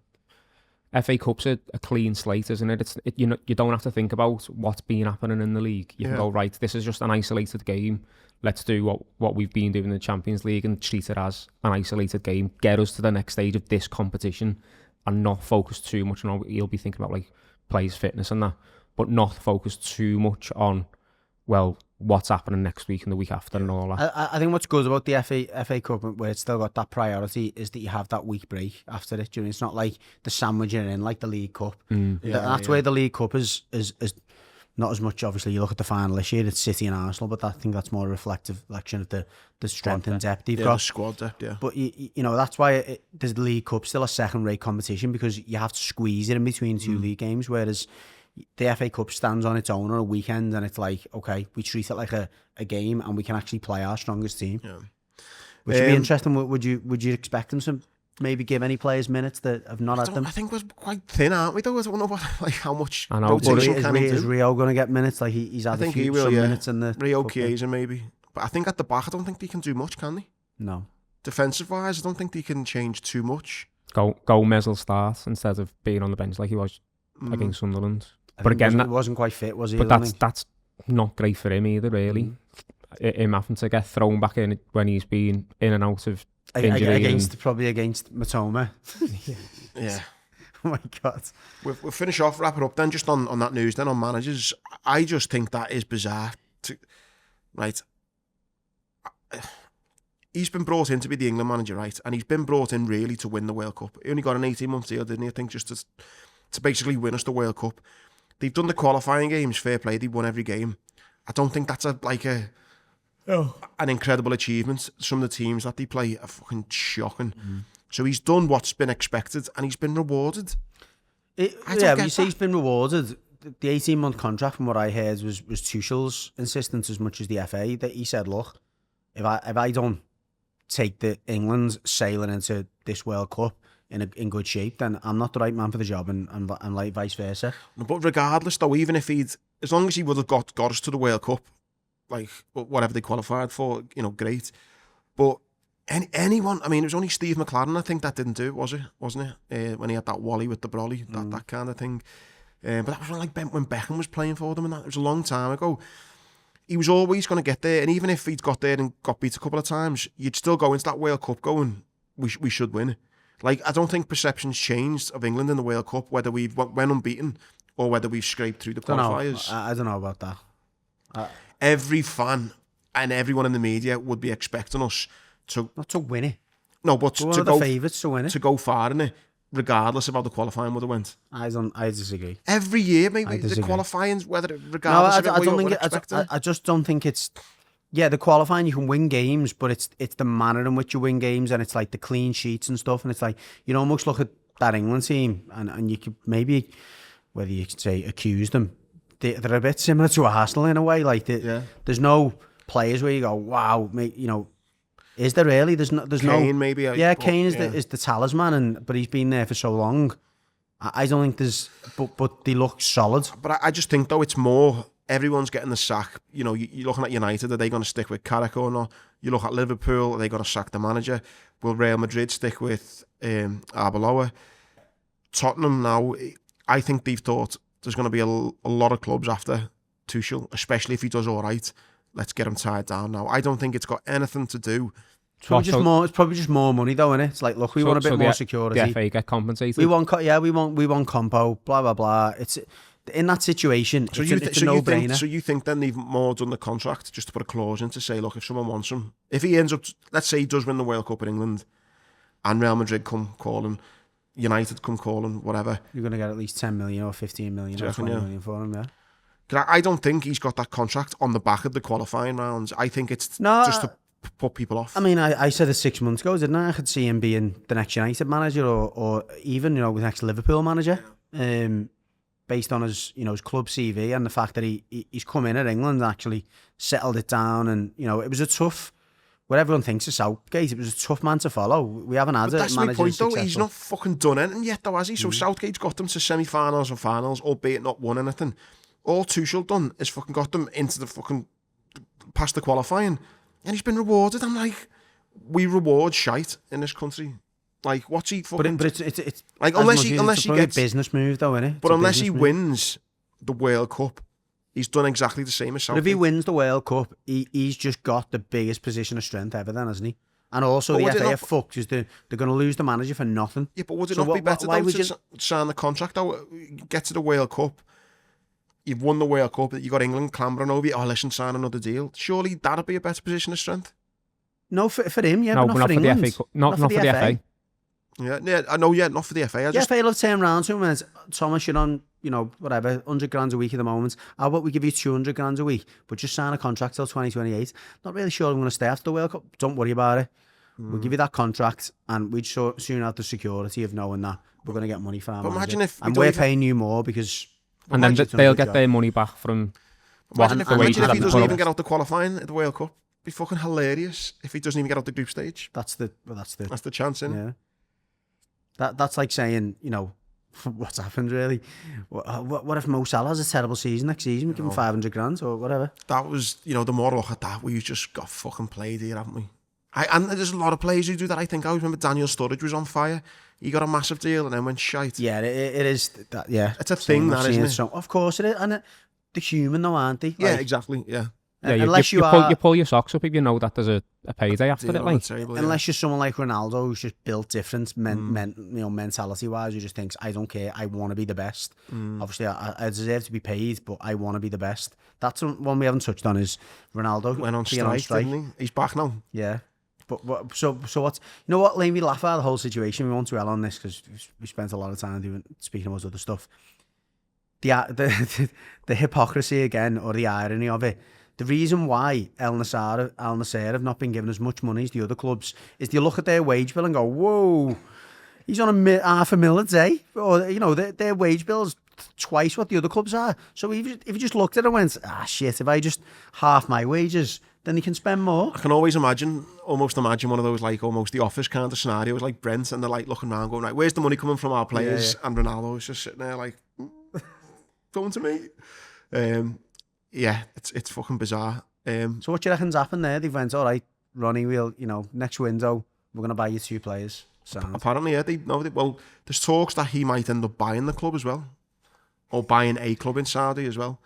FA Cup's a clean slate, isn't it? You don't have to think about what's been happening in the league. You can go, right, this is just an isolated game. Let's do what we've been doing in the Champions League and treat it as an isolated game. Get us to the next stage of this competition and not focus too much on, you'll be thinking about like players' fitness and that, but not focus too much on, well, what's happening next week and the week after and all that. I think what's good about the FA Cup, where it's still got that priority, is that you have that week break after it. It's not like the sandwiching in like the League Cup. That's where the League Cup is not as much. Obviously, you look at the final this year, it's City and Arsenal, but I think that's more a reflective of the strength and depth you've got. The squad depth, yeah. But you know that's why the League Cup still a second-rate competition, because you have to squeeze it in between 2 league games, whereas the FA Cup stands on its own on a weekend, and it's like, okay, we treat it like a game, and we can actually play our strongest team. Yeah. Which would be interesting. Would you expect them to maybe give any players minutes that have not had them? I think we're quite thin, aren't we? Though I don't know how much. I know. Is Rio going to get minutes? Like he's had some minutes in the Rio Chiesa maybe, but I think at the back I don't think they can do much, can they? No. Defensive wise, I don't think they can change too much. Gomez will start instead of being on the bench like he was against Sunderland. But again, that wasn't quite fit, was he? But that's not great for him either, really. Him having to get thrown back in when he's been in and out of injury. Probably against Matoma. Yeah. Oh my God. We'll finish off, wrap it up then, just on that news then, on managers. I just think that is bizarre. Right. He's been brought in to be the England manager, right? And he's been brought in really to win the World Cup. He only got an 18-month deal, didn't he? I think just to basically win us the World Cup. They've done the qualifying games, fair play, they've won every game. I don't think that's an incredible achievement. Some of the teams that they play are fucking shocking. So he's done what's been expected and he's been rewarded. When you say he's been rewarded, the 18-month contract, from what I heard, was Tuchel's insistence as much as the FA. That he said, look, if I don't take the England sailing into this World Cup in good shape, then I'm not the right man for the job, and like vice versa. But regardless, though, even if as long as he would have got us to the World Cup, like whatever they qualified for, great. But anyone, I mean, it was only Steve McLaren, I think, that didn't do it, wasn't it? When he had that Wally with the brolly, that kind of thing. But that was when Beckham was playing for them, and it was a long time ago. He was always going to get there, and even if he'd got there and got beat a couple of times, you'd still go into that World Cup going, we should win it. Like, I don't think perceptions changed of England in the World Cup, whether we've went unbeaten or whether we've scraped through the qualifiers. I don't know about that. Every fan and everyone in the media would be expecting us to... Not to win it. No, but We're one of the favourites to win it. To go far in it, regardless of how the qualifying would have went. I disagree. Every year, maybe, the qualifying, regardless of what we're expecting. I just don't think it's... Yeah, the qualifying, you can win games, but it's the manner in which you win games, and it's like the clean sheets and stuff, and it's like, you almost look at that England team, and you could maybe, whether you could say accuse them, they're a bit similar to Arsenal in a way. Like, there's no players where you go, wow, mate, is there really? There's Kane, maybe. Kane is the talisman, but he's been there for so long. I don't think there's, but they look solid. But I just think, though, it's more... Everyone's getting the sack. You're looking at United, are they going to stick with Carrick or not? You look at Liverpool, are they going to sack the manager? Will Real Madrid stick with Arbeloa? Tottenham now, I think they've thought there's going to be a lot of clubs after Tuchel, especially if he does all right. Let's get him tied down now. I don't think it's got anything to do. It's probably just more money, though, innit? It's like, look, we want a bit more security. The FA get compensated. We want compo, blah, blah, blah. It's... In that situation, it's a no-brainer. So you think then they've more done the contract just to put a clause in to say, look, if someone wants him, if he ends up, let's say he does win the World Cup in England, and Real Madrid come calling, United come calling, whatever. You're going to get at least 10 million or 15 million or 20 million for him, yeah. I don't think he's got that contract on the back of the qualifying rounds. I think it's just to put people off. I mean, I said it 6 months ago, didn't I? I could see him being the next United manager or even, the next Liverpool manager. Based on his club CV and the fact that he's come in at England and actually settled it down, and it was a tough. What everyone thinks of Southgate, it was a tough man to follow. We haven't had a manager. That's my point, though. He's not fucking done anything yet, though, has he? So Southgate's got them to semi-finals and finals, albeit not won anything. All Tuchel done is fucking got them into the fucking past the qualifying, and he's been rewarded. I'm like, we reward shite in this country. Like, what's he fucking... But it's like, unless he gets... a business move, though, innit? But unless he wins the World Cup, he's done exactly the same as Southgate. But if he wins the World Cup, he's just got the biggest position of strength ever then, hasn't he? And also the FA are fucked, because they're going to lose the manager for nothing. Yeah, but would it not be better, though, to sign the contract out, get to the World Cup, you've won the World Cup, you got England clambering over you, listen, sign another deal. Surely that'd be a better position of strength? No, for him, yeah, but not for England. The FA. Not for the FA. Yeah, I know, not for the FA. The FA will turn around to him and say, Thomas, you're on, whatever, 100 grand a week at the moment. How about we give you 200 grand a week, but just sign a contract till 2028. Not really sure I'm going to stay after the World Cup. Don't worry about it. We'll give you that contract, and we'd soon have the security of knowing that we're going to get money for our manager. Imagine if we're paying you more because... And then they'll get their money back from... Imagine if he doesn't even get out the qualifying at the World Cup. It'd be fucking hilarious if he doesn't even get out the group stage. That's the chance, isn't it? That's like saying, what's happened really? What if Mo Salah has a terrible season next season? We give him 500 grand or whatever. That was, the more I look at that, we've just got fucking played here, haven't we? And there's a lot of players who do that. I think I remember Daniel Sturridge was on fire. He got a massive deal and then went shite. Yeah, it is. That, yeah, it's a thing, that, isn't it? So, of course it is. And they're human though, aren't they? Yeah, exactly, yeah. Yeah, you pull your socks up if you know that there's a payday after it. Like. Unless you're someone like Ronaldo who's just built different, mentality-wise, who just thinks, I don't care, I want to be the best. Obviously, I deserve to be paid, but I want to be the best. That's one we haven't touched on is Ronaldo. Went on strike, didn't he? He's back now. Yeah. But so what's... You know what, Lane, we laugh at the whole situation. We won't dwell on this because we spent a lot of time speaking about other stuff. The hypocrisy again, or the irony of it. The reason why Al Nassr have not been given as much money as the other clubs is they look at their wage bill and go, whoa, he's on $500,000 a day. Or, their wage bill's twice what the other clubs are. So if you just looked at it and went, shit, if I just half my wages, then they can spend more. I can almost imagine one of those, like, almost the Office kind of scenarios, like Brent, and they're like looking around going, right, where's the money coming from our players? Yeah. And Ronaldo's just sitting there like, going to me. Yeah, it's fucking bizarre. So what do you reckon's happened there? They went, all right, Ronnie, we'll, next window, we're going to buy you 2 players. Apparently, yeah. Well, there's talks that he might end up buying the club as well. Or buying a club in Saudi as well.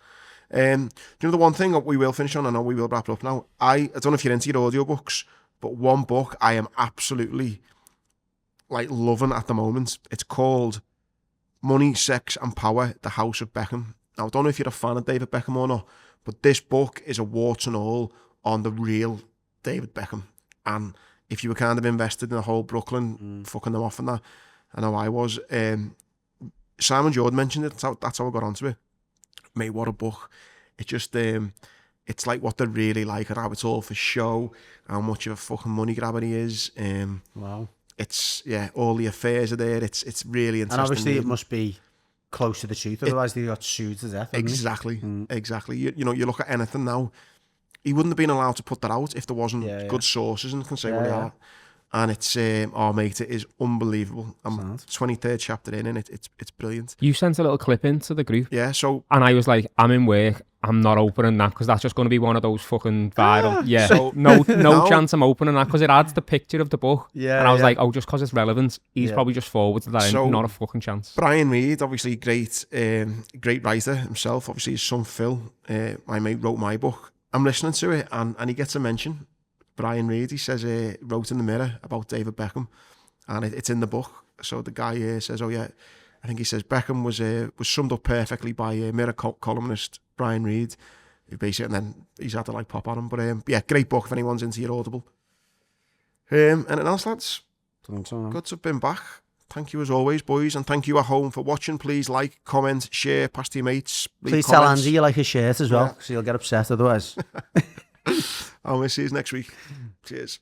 Do you know the one thing that we will finish on, I know we will wrap it up now. I don't know if you're into your audiobooks, but one book I am absolutely, like, loving at the moment. It's called Money, Sex and Power, The House of Beckham. Now, I don't know if you're a fan of David Beckham or not, But this book is a warts and all on the real David Beckham. And if you were kind of invested in the whole Brooklyn, fucking them off and that, I know I was. Simon Jordan mentioned it. That's how I got onto it. Mate, what a book. It just, it's like what they're really like, how it's all for show, how much of a fucking money grabber he is. Wow. It's, all the affairs are there. It's really interesting. And obviously it must be close to the truth, otherwise they got sued to death. Exactly. You look at anything now, he wouldn't have been allowed to put that out if there wasn't good sources and can say what they are. And it's, mate, it is unbelievable. I'm 23rd chapter in, and it's brilliant. You sent a little clip into the group. Yeah, so... And I was like, I'm in work, I'm not opening that, because that's just going to be one of those fucking viral... So no chance I'm opening that, because it adds the picture of the book. Yeah, and I was like, just because it's relevant, he's probably just forwarded that in, not a fucking chance. Brian Reed, obviously great writer himself. Obviously his son Phil, my mate, wrote my book. I'm listening to it, and he gets a mention. Brian Reed, he says, wrote in the Mirror about David Beckham, and it's in the book. So the guy says, I think he says Beckham was summed up perfectly by Mirror columnist Brian Reed, who basically, and then he's had to like pop on him. But great book if anyone's into your Audible. Anything else, lads? Good to have been back. Thank you as always, boys, and thank you at home for watching. Please like, comment, share, pass to your mates. Please tell Andy you like his shirt as well, because he'll get upset otherwise. I'll see you next week. Cheers.